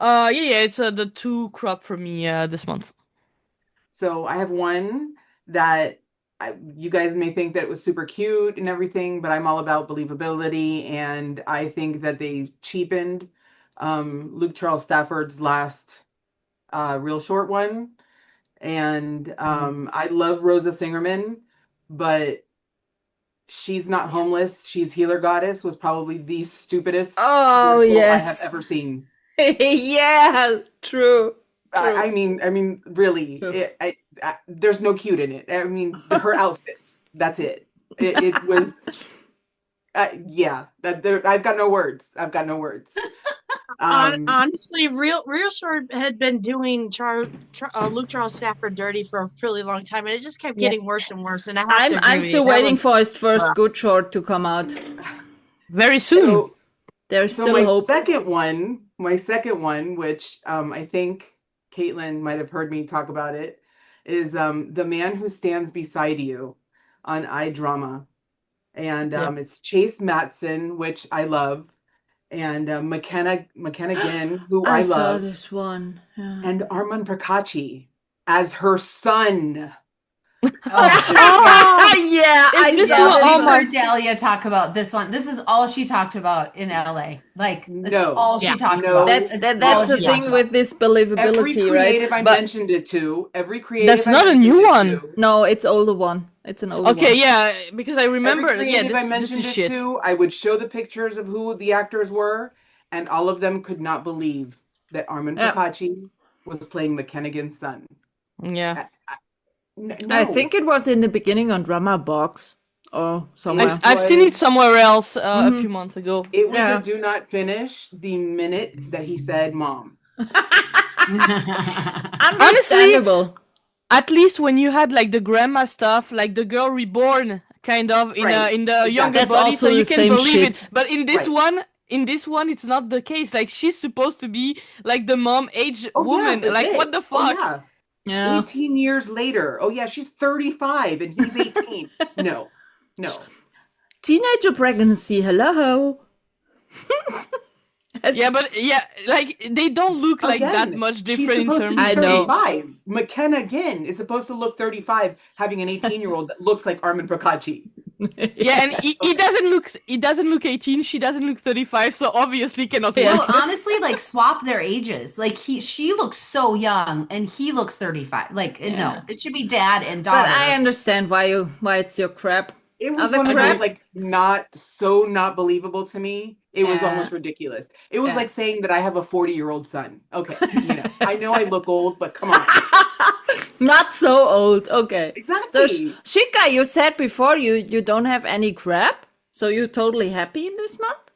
Yeah, it's the two crop for me this month. So I have one that you guys may think that it was super cute and everything, but I'm all about believability, and I think that they cheapened Luke Charles Stafford's last real short one. And I love Rosa Singerman, but She's Not Homeless, She's Healer Goddess was probably the stupidest Oh, vertical I have yes. ever seen. Yeah, true. I mean, really, True. there's no cute in it. I mean, her outfits. That's it. It was, yeah. I've got no words. I've got no words. Honestly, Real Short had been doing Luke Charles Stafford dirty for a really long time, and it just kept Yeah. getting worse and worse. And I have to agree I'm with still you. That waiting was for his first rough. good short to come out. Very soon. So, There's so still my hope. second one, which I think Caitlyn might have heard me talk about it, is The Man Who Stands Beside You on iDrama. And it's Chase Matson, which I love, and McKenna Ginn, who I saw love, this one. Yeah. and Arman Prakachi as her son. Yeah, I this saw one- this oh I've my- heard Dalia talk about this one. This is all she talked about in LA. Like, that's No. all she Yeah. talked No. about. That's the she thing talked with this Every believability, right? creative I But- mentioned it to, That's not a new one. No, it's older one. It's an older Okay, one. yeah, because I remember. Every Yeah, creative I this mentioned is it shit. to, I would show the pictures of who the actors were, and all of them could not believe that Arman Yeah. Prakachi was playing McKenna Ginn's son. Yeah, No. I think it was in the beginning on Drama Box or somewhere. I've seen it somewhere else a Mhm. few months ago. It was Yeah. a do not finish the minute that he said mom. Understandable. At least when you had like the grandma stuff, like the girl reborn, kind of in Right. in the younger That's body, also so you the can same believe shit. it. But in this Right. one, it's not the case. Like she's supposed to be like the mom age Oh, yeah, woman. Like legit. what the Oh, fuck? yeah. Yeah. 18 years later. Oh, yeah, she's 35 and he's 18. No. Teenager pregnancy. Hello. Yeah, but yeah, like they don't look like that Again, much she's different in supposed to terms be I of know. 35. McKenna Ginn is supposed to look 35, having an 18-year-old that looks like Armin Prakachi. Yeah, and he doesn't look 18, she doesn't look 35, so obviously cannot Yeah. work. Well, honestly, like swap their ages. Like she looks so young and he looks 35. Like Yeah. no, it should be dad and But daughter. I understand why it's your crap. It was Other one of crap? those, like, not believable to me. It was Yeah. almost ridiculous. It was Yeah. like saying that I have a 40-year-old son. Okay, I know I look old, but come on. Not so old. Okay. So Exactly. Shika, you said before you don't have any crap. So you're totally happy in this month?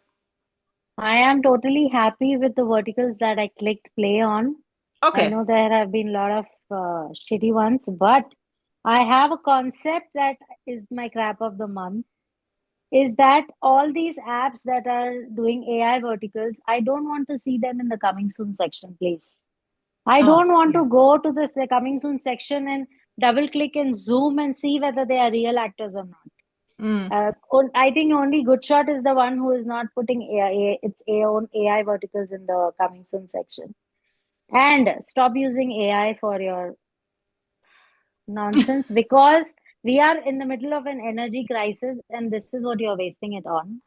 I am totally happy with the verticals that I clicked play on. I Okay. know there have been a lot of shitty ones, but I have a concept that is my crap of the month. Is that all these apps that are doing AI verticals, I don't want to see them in the coming soon section, please. I Oh, don't want yeah. to go to the coming soon section and double click and zoom and see whether they are real actors or not. Mm. I think only Good Shot is the one who is not putting its own AI verticals in the coming soon section. And stop using AI for your nonsense because we are in the middle of an energy crisis and this is what you're wasting it on.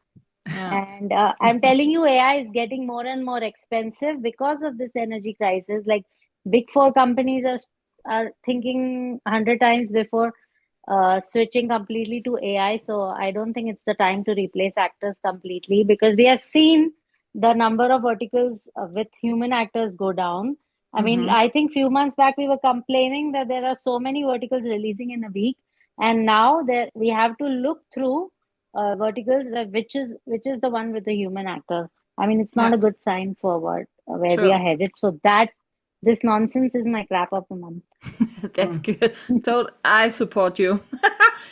Yeah. And I'm telling you, AI is getting more and more expensive because of this energy crisis. Like big four companies are thinking 100 times before switching completely to AI. So I don't think it's the time to replace actors completely because we have seen the number of verticals with human actors go down. I mean, Mm-hmm. I think few months back we were complaining that there are so many verticals releasing in a week, and now there we have to look through verticals which is the one with the human actor. I mean, it's not Yeah. a good sign forward where we are True. headed. So that this nonsense is my crap of the month. That's good. I support you.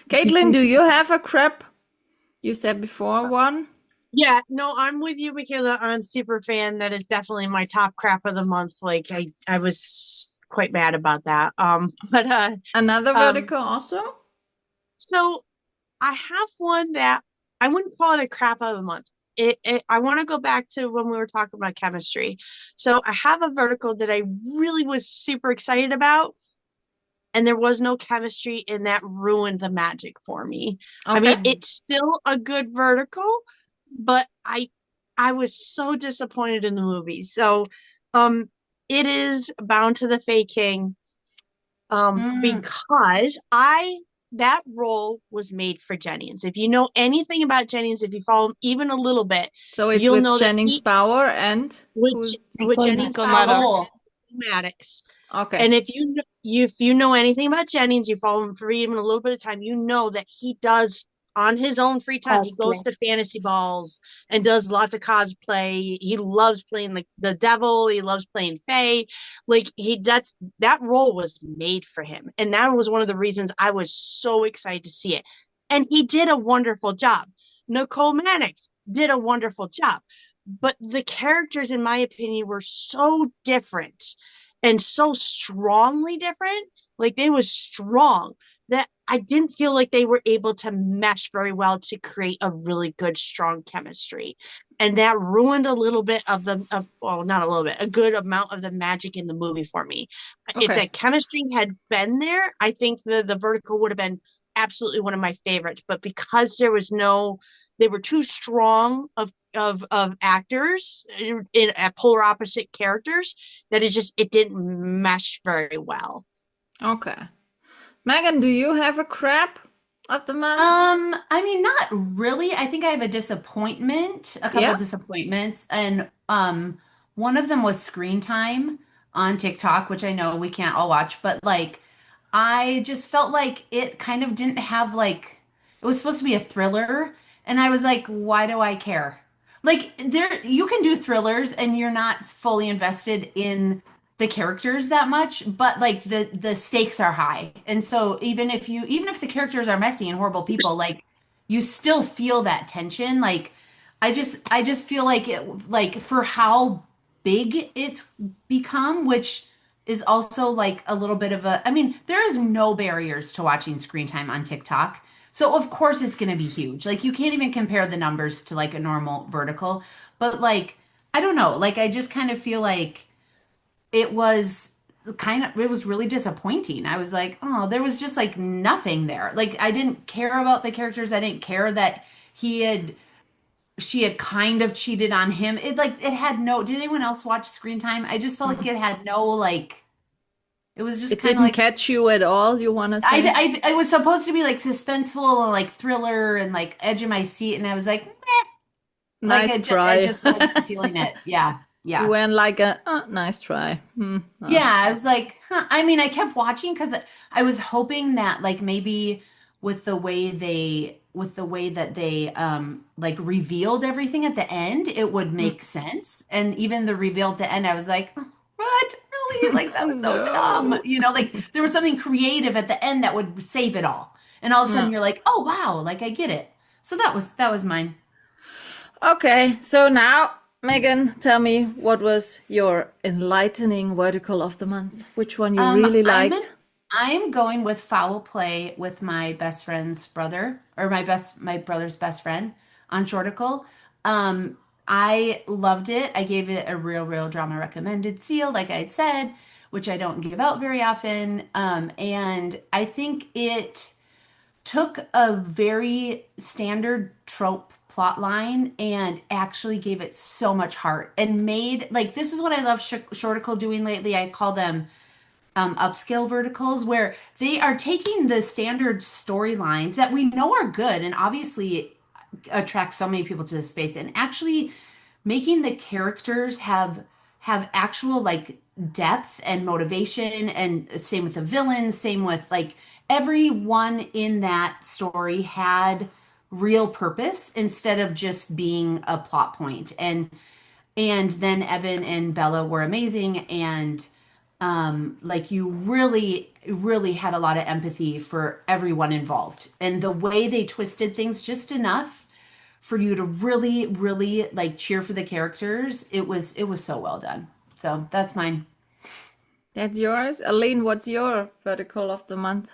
Caitlyn, do you have a crap? You said before one. Yeah, no, I'm with you, Michaela, on super fan. That is definitely my top crap of the month. Like I was quite mad about that. But Another um, vertical also? so I have one that I wouldn't call it a crap of the month. I want to go back to when we were talking about chemistry. So I have a vertical that I really was super excited about, and there was no chemistry, and that ruined the magic for me. I mean, Okay. it's still a good vertical, but I was so disappointed in the movie. So, it is Bound to the Fey King, Mm. because I that role was made for Jennings. If you know anything about Jennings, if you follow him even a little bit, So it's you'll with know that Jennings he Bauer and with who's with Nicole Jennings Matt. Michael Fowler Maddox. Cool. and Maddox. okay. And if you know anything about Jennings, you follow him for even a little bit of time, you know that he does on his own free time. He goes Cosplay. to fantasy balls and does lots of cosplay. He loves playing the devil. He loves playing Fae. Like that role was made for him, and that was one of the reasons I was so excited to see it. And he did a wonderful job. Nicole Mannix did a wonderful job, but the characters, in my opinion, were so different and so strongly different. Like they was strong that I didn't feel like they were able to mesh very well to create a really good, strong chemistry. And that ruined a little bit well, not a little bit, a good amount of the magic in the movie for me. If Okay. that chemistry had been there, I think the vertical would have been absolutely one of my favorites. But because they were too strong of actors in at polar opposite characters, that it didn't mesh very well. Okay. Meagan, do you have a crap of the month? I mean, not really. I think I have a disappointment, a couple Yeah. disappointments, and one of them was screen time on TikTok, which I know we can't all watch, but like I just felt like it kind of didn't have like it was supposed to be a thriller, and I was like, why do I care? Like there you can do thrillers and you're not fully invested in the characters that much, but like the stakes are high. And so even if the characters are messy and horrible people, like you still feel that tension. Like I just feel like for how big it's become, which is also like a little bit of a I mean, there is no barriers to watching screen time on TikTok. So of course it's going to be huge. Like you can't even compare the numbers to like a normal vertical, but like I don't know, like I just kind of feel like it was it was really disappointing. I was like, oh, there was just like nothing there. Like I didn't care about the characters. I didn't care that he had she had kind of cheated on him. It had no, did anyone else watch Screen Time? I just felt like it had no like it was just It kind of didn't like catch you at all, you want to say? it was supposed to be like suspenseful and like thriller and like edge of my seat and I was like, meh. Like Nice I try. just wasn't feeling it. Yeah. You Yeah. went like nice try. Yeah, I was like, huh. I mean, I kept watching because I was hoping that like maybe with the way they with the way that they like revealed everything at the end, it would make sense. And even the reveal at the end, I was like, what? Really? Like that was so dumb. No. You know, like there was something creative at the end that would save it all. And all of a sudden Yeah. you're like, oh wow, like I get it. So that was mine. Okay, so now, Megan, tell me what was your enlightening vertical of the month? Which one you really liked? I'm going with foul play with my best friend's brother, or my brother's best friend on Shorticle. I loved it. I gave it a real drama recommended seal, like I had said, which I don't give out very often. And I think it took a very standard trope plot line and actually gave it so much heart and made like this is what I love Shorticle doing lately. I call them upscale verticals where they are taking the standard storylines that we know are good and obviously attract so many people to the space and actually making the characters have actual like depth and motivation, and same with the villains, same with like everyone in that story had real purpose instead of just being a plot point. And then Evan and Bella were amazing, and like you really had a lot of empathy for everyone involved, and the way they twisted things just enough for you to really like cheer for the characters. It was so well done. So that's mine. That's yours. Aline, what's your vertical of the month?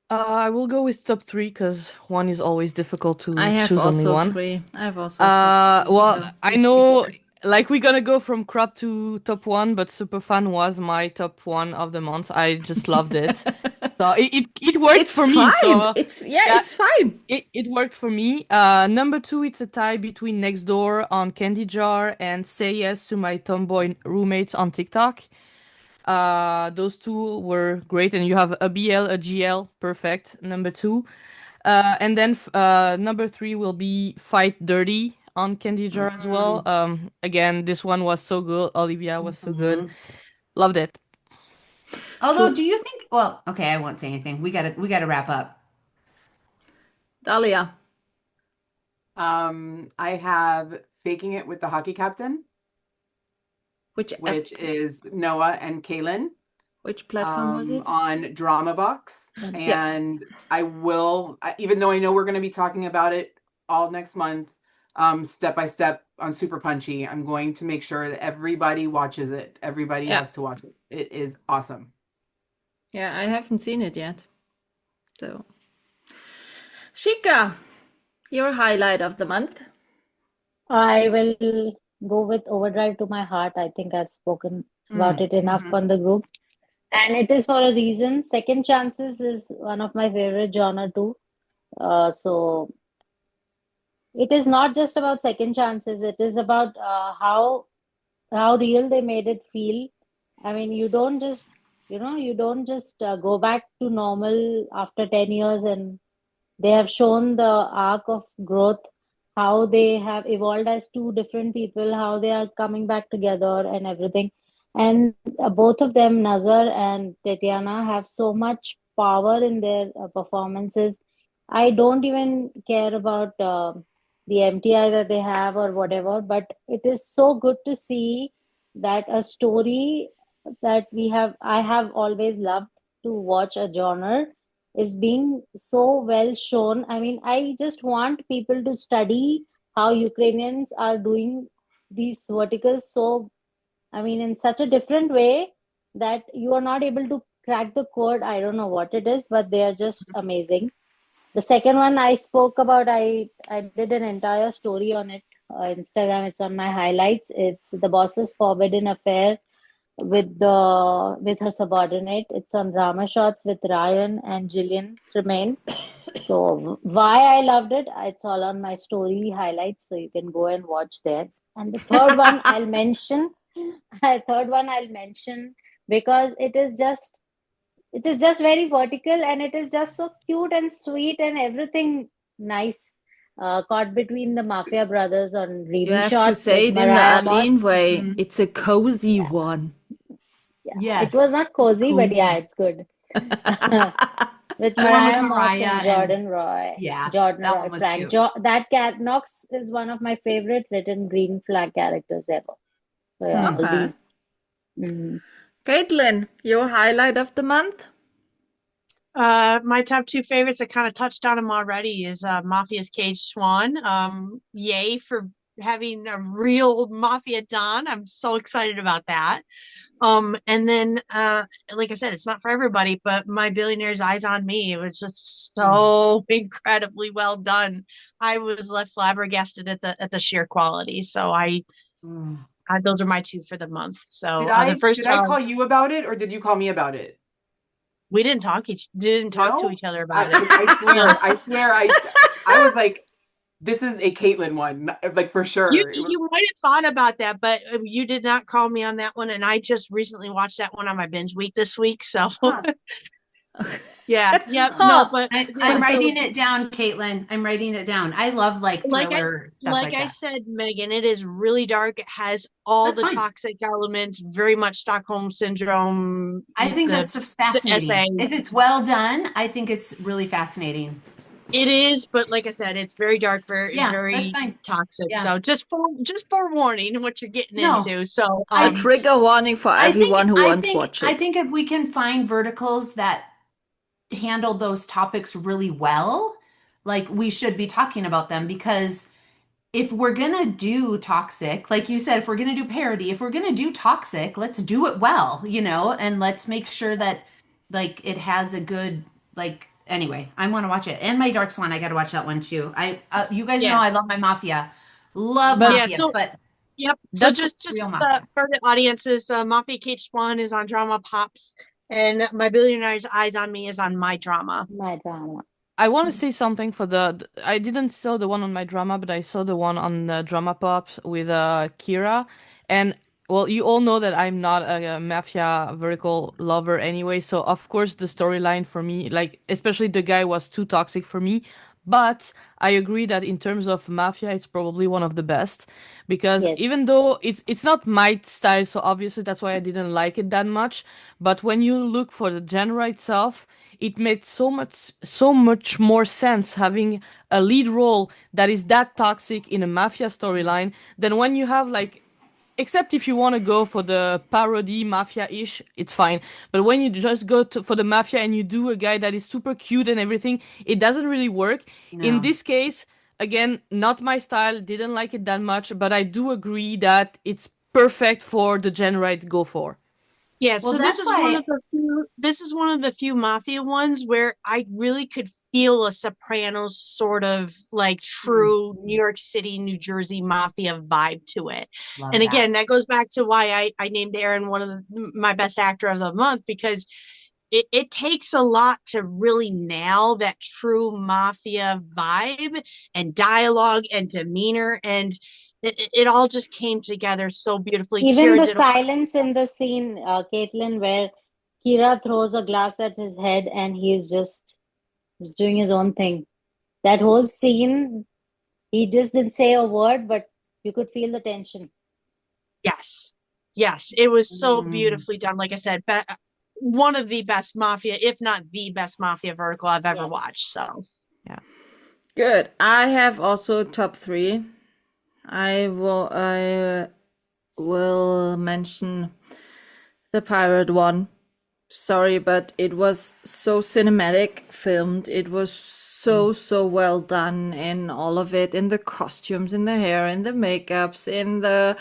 I will go with top three because one is always difficult to I have choose only also one. three. I have also three. Well, I know, like we're gonna go from crop to top one, but Superfan was my top one of the month. I just loved it, so it worked It's for me. fine. So It's fine. it worked for me. Number two, it's a tie between Next Door on Candy Jar and Say Yes to My Tomboy Roommates on TikTok. Those two were great, and you have a BL, a GL, perfect. Number two, and then number three will be Fight Dirty on Candy Jar as well. Again, this one was so good. Olivia was so good. Loved it. Although, do you think? Well, okay, I won't say anything. We gotta wrap up. Dalia, I have Faking It with the Hockey Captain, which is Noah and Caitlyn, which platform was it? on Drama Box. Yeah. And even though I know we're going to be talking about it all next month, step by step on Super Punchy, I'm going to make sure that everybody watches it. Everybody Yeah. has to watch it. It is awesome. Yeah, I haven't seen it yet. So, Shikha, your highlight of the month. I will go with Overdrive to My Heart. I think I've spoken about it enough on the group. And it is for a reason. Second Chances is one of my favorite genre too. So it is not just about second chances. It is about how real they made it feel. I mean, you don't just go back to normal after 10 years, and they have shown the arc of growth, how they have evolved as two different people, how they are coming back together and everything. And both of them, Nazar and Tatiana, have so much power in their performances. I don't even care about the MTI that they have or whatever, but it is so good to see that a story that I have always loved to watch a genre is being so well shown. I mean, I just want people to study how Ukrainians are doing these verticals so, I mean, in such a different way that you are not able to crack the code. I don't know what it is, but they are just amazing. The second one I spoke about, I did an entire story on it. Instagram, it's on my highlights. It's The Boss's Forbidden Affair with her subordinate. It's on Drama Shots with Ryan and Gillian Tremaine. So why I loved it, it's all on my story highlights, so you can go and watch there. And the third one I'll mention, because it is just very vertical, and it is just so cute and sweet and everything nice. Caught Between the Mafia Brothers on You Really have to Shots say with it in the Mariah Aline Moss. way. It's a cozy one. Yeah. Yes, It was not it's cozy, but cozy. yeah, it's good. With The one with Mariah Moss Mariah and and Jordan Roy. yeah, Jordan that Roy one was Frank. cute. That cat Knox is one of my favorite written green flag characters ever. So yeah, Hmm. I'll Okay. be. Mhm. Caitlyn, your highlight of the month? My top two favorites, I kind of touched on them already, is Mafia's Cage Swan. Yay for having a real Mafia Don. I'm so excited about that. And then like I said, it's not for everybody, but My Billionaire's Eyes on Me. It was just so incredibly well done. I was left flabbergasted at the sheer quality. So those are my two for the month. So Did the I first did I call you about it or did you call me about it? we didn't talk to No? each other I, about it. I swear, I swear, I was like, this is a Caitlyn one, like for sure. It was, You might have thought about that, but you did not call me on that one, and I just recently watched that one on my binge week this week. So Huh. yeah, no, Huh. but I'm writing it down, Caitlin. I'm writing it down. I love like like thriller stuff like like I that. said, Megan, it is really dark. It has all That's the fine. toxic elements, very much Stockholm syndrome. I think The that's just fascinating. essay. If it's well done, I think it's really fascinating. It is, but like I said, it's very dark, Yeah, that's very fine. toxic. Yeah. So just forewarning what you're getting No, into. So A trigger warning for everyone who wants to watch I it. think if we can find verticals that handle those topics really well, like we should be talking about them because if we're gonna do toxic, like you said, if we're gonna do parody, if we're gonna do toxic, let's do it well, and let's make sure that like it has a good like anyway, I want to watch it. And my Dark Swan, I gotta watch that one too. You guys know yeah, I love my Mafia. Love But yeah. Mafia, So but yep. So that's just real Mafia. for the audiences, Mafia Cage Swan is on Drama Pops, and My Billionaire's Eyes on Me is on My Drama. My drama. I want to say something for I didn't saw the one on my drama, but I saw the one on Drama Pop with Kira, and well, you all know that I'm not a mafia vertical lover anyway, so of course the storyline for me, like especially the guy was too toxic for me. But I agree that in terms of mafia, it's probably one of the best because Yes. even though it's not my style, so obviously that's why I didn't like it that much. But when you look for the genre itself, it made so much more sense having a lead role that is that toxic in a mafia storyline than when you have like, except if you want to go for the parody mafia-ish, it's fine. But when you just for the mafia and you do a guy that is super cute and everything, it doesn't really work. In No. this case, again, not my style, didn't like it that much, but I do agree that it's perfect for the genre I'd go for. Yeah, Well, so that's why this is one of the few Mafia ones where I really could feel a Sopranos sort of like true New York City, New Jersey Mafia vibe to it. love And that. again, that goes back to why I named Aaron one of my best actor of the month, because it takes a lot to really nail that true Mafia vibe and dialogue and demeanor, and it all just came together so beautifully. Even Kira the did a silence in the scene, Caitlin, where Kira throws a glass at his head and he's just doing his own thing. That whole scene, he just didn't say a word, but you could feel the tension. Yes. Yes, it was so Mm. beautifully done. Like I said, one of the best Mafia, if not the best Mafia vertical I've ever Yeah. watched. So, Good. I have also top three. I will mention the pirate one. Sorry, but it was so cinematic filmed. It was so well done in all of it, in the costumes, in the hair, in the makeups, in the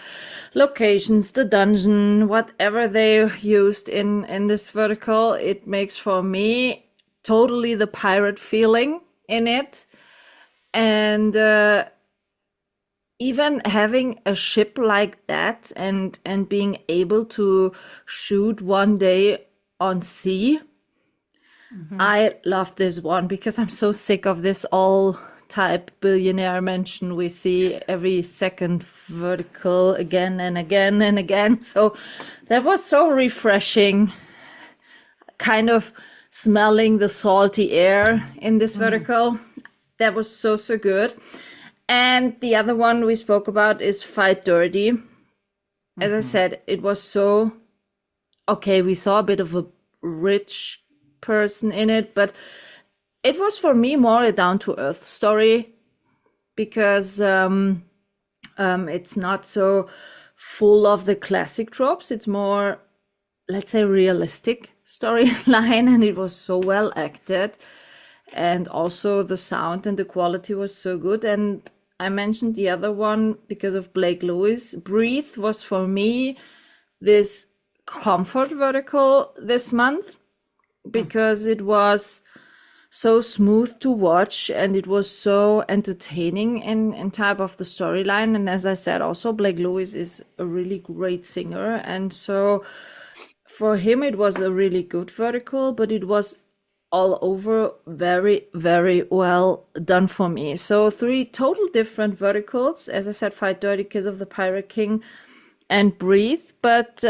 locations, the dungeon, whatever they used in this vertical. It makes for me totally the pirate feeling in it. And even having a ship like that and being able to shoot one day on sea, I love this one because I'm so sick of this all type billionaire mention we see every second vertical again and again and again. So that was so refreshing, kind of smelling the salty air in this vertical. That was so good. And the other one we spoke about is Fight Dirty. As I said, it was so okay. We saw a bit of a rich person in it, but it was for me more a down-to-earth story because it's not so full of the classic tropes. It's more, let's say, realistic storyline, and it was so well acted. And also the sound and the quality was so good. And I mentioned the other one because of Blake Lewis. Breathe was for me this comfort vertical this month because it was so smooth to watch and it was so entertaining in type of the storyline. And as I said, also Blake Lewis is a really great singer, and so for him it was a really good vertical, but it was all over very, very well done for me. So 3 total different verticals, as I said, Fight Dirty, Kiss of the Pirate King, and Breathe, but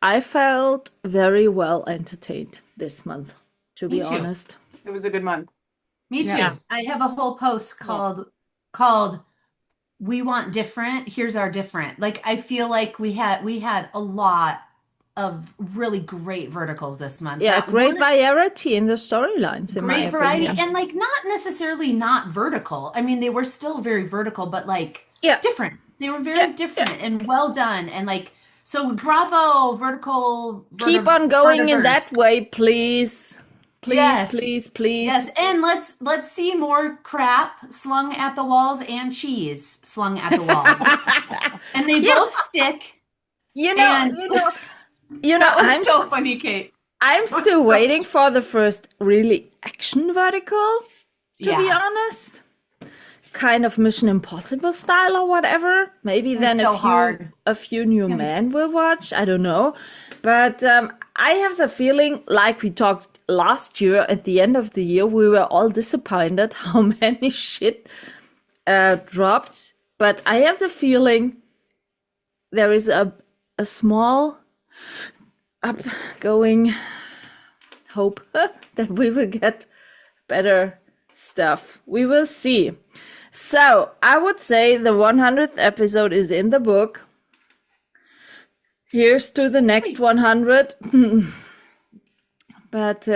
I felt very well entertained this month, to be Me too. honest. It was a good month. Me too. Yeah. I have a whole post called "We Want Different. Here's our different." Like I feel like we had a lot of really great verticals this month. Yeah, that great weren't- variety in the storylines, in my great variety, opinion. and like not necessarily not vertical. I mean, they were still very vertical, but like Yeah. different. They were very different and well done, and like so. Bravo, vertical. Keep on going in vertiverse. that way, please. Please, Yes. please. Yes, and let's see more crap slung at the walls and cheese slung at the wall, and they both stick. You know, And- That was I'm so funny, Kate. I'm still waiting for the first really action vertical, to be Yeah. honest. Kind of Mission Impossible style or whatever. Maybe It's then so hard. a few new men will watch. I don't know. But I have the feeling, like we talked last year at the end of the year, we were all disappointed how many shit dropped. But I have the feeling there is a small upgoing hope that we will get better stuff. We will see. So I would say the 100th episode is in the book. Here's to the next 100. But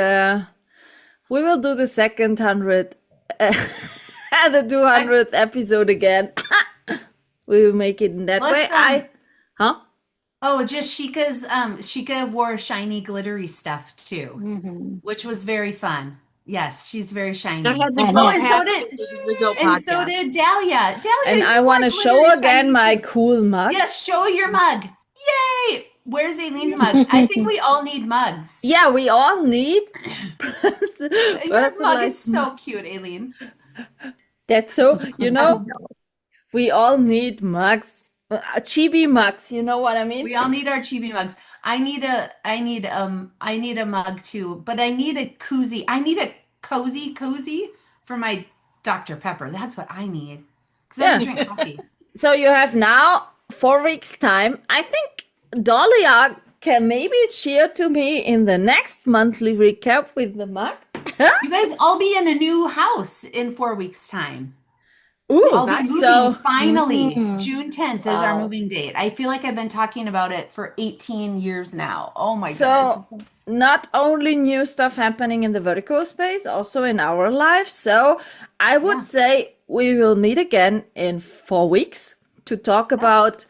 we will do the second 100 and the 200th episode again. We will make it in that way. Let's, Oh, just Shikha wore shiny glittery stuff too, which was very fun. Yes, she's very shiny. I had the Oh, goat and so hat did- because of the goat And so podcast. did Dalia. And you I wore want to show glittery again shiny my too. cool mug. Yes, show your mug. Yay! Where's Aline's mug? I think we all need mugs. Yeah, we all need Your mug is personalized. so cute, Aline. That's so, we all need mugs. Chibi mugs, you know what I mean? We all need our chibi mugs. I need a mug too, but I need a koozie. I need a cozy for my Dr. Pepper. That's what I need. Because I don't drink coffee. So you have now 4 weeks time. I think Dalia can maybe cheer to me in the next monthly recap with the mug. You guys all be in a new house in 4 weeks' time. Ooh, I'll be moving so finally. June 10th is our Wow. moving date. I feel like I've been talking about it for 18 years now. Oh my so goodness. not only new stuff happening in the vertical space, also in our lives. So I would say we will meet again in 4 weeks to talk about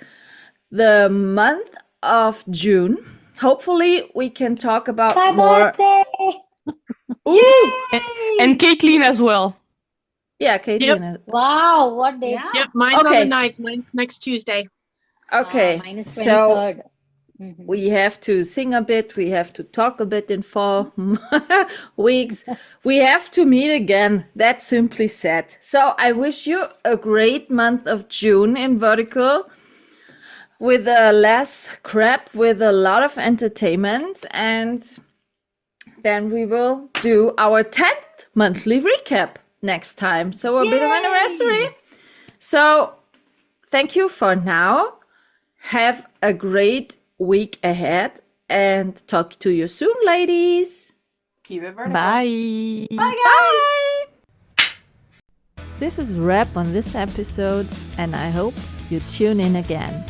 the month of June. Hopefully we can talk about My more. birthday. Ooh, And Caitlyn as well. yeah, Caitlyn. Wow, what day? Yeah. Yep, mine's Okay. on the 9th. Mine's next Tuesday. Okay, Mine is so 23rd. we have to sing a bit, we have to talk a bit in 4 weeks. We have to meet again. That's simply said. So I wish you a great month of June in vertical with less crap, with a lot of entertainment, and then we will do our 10th monthly recap next time. So a bit of anniversary. So thank you for now. Have a great week ahead and talk to you soon, ladies. Keep it vertical. Bye. Bye. This is a wrap on this episode, and I hope you tune in again.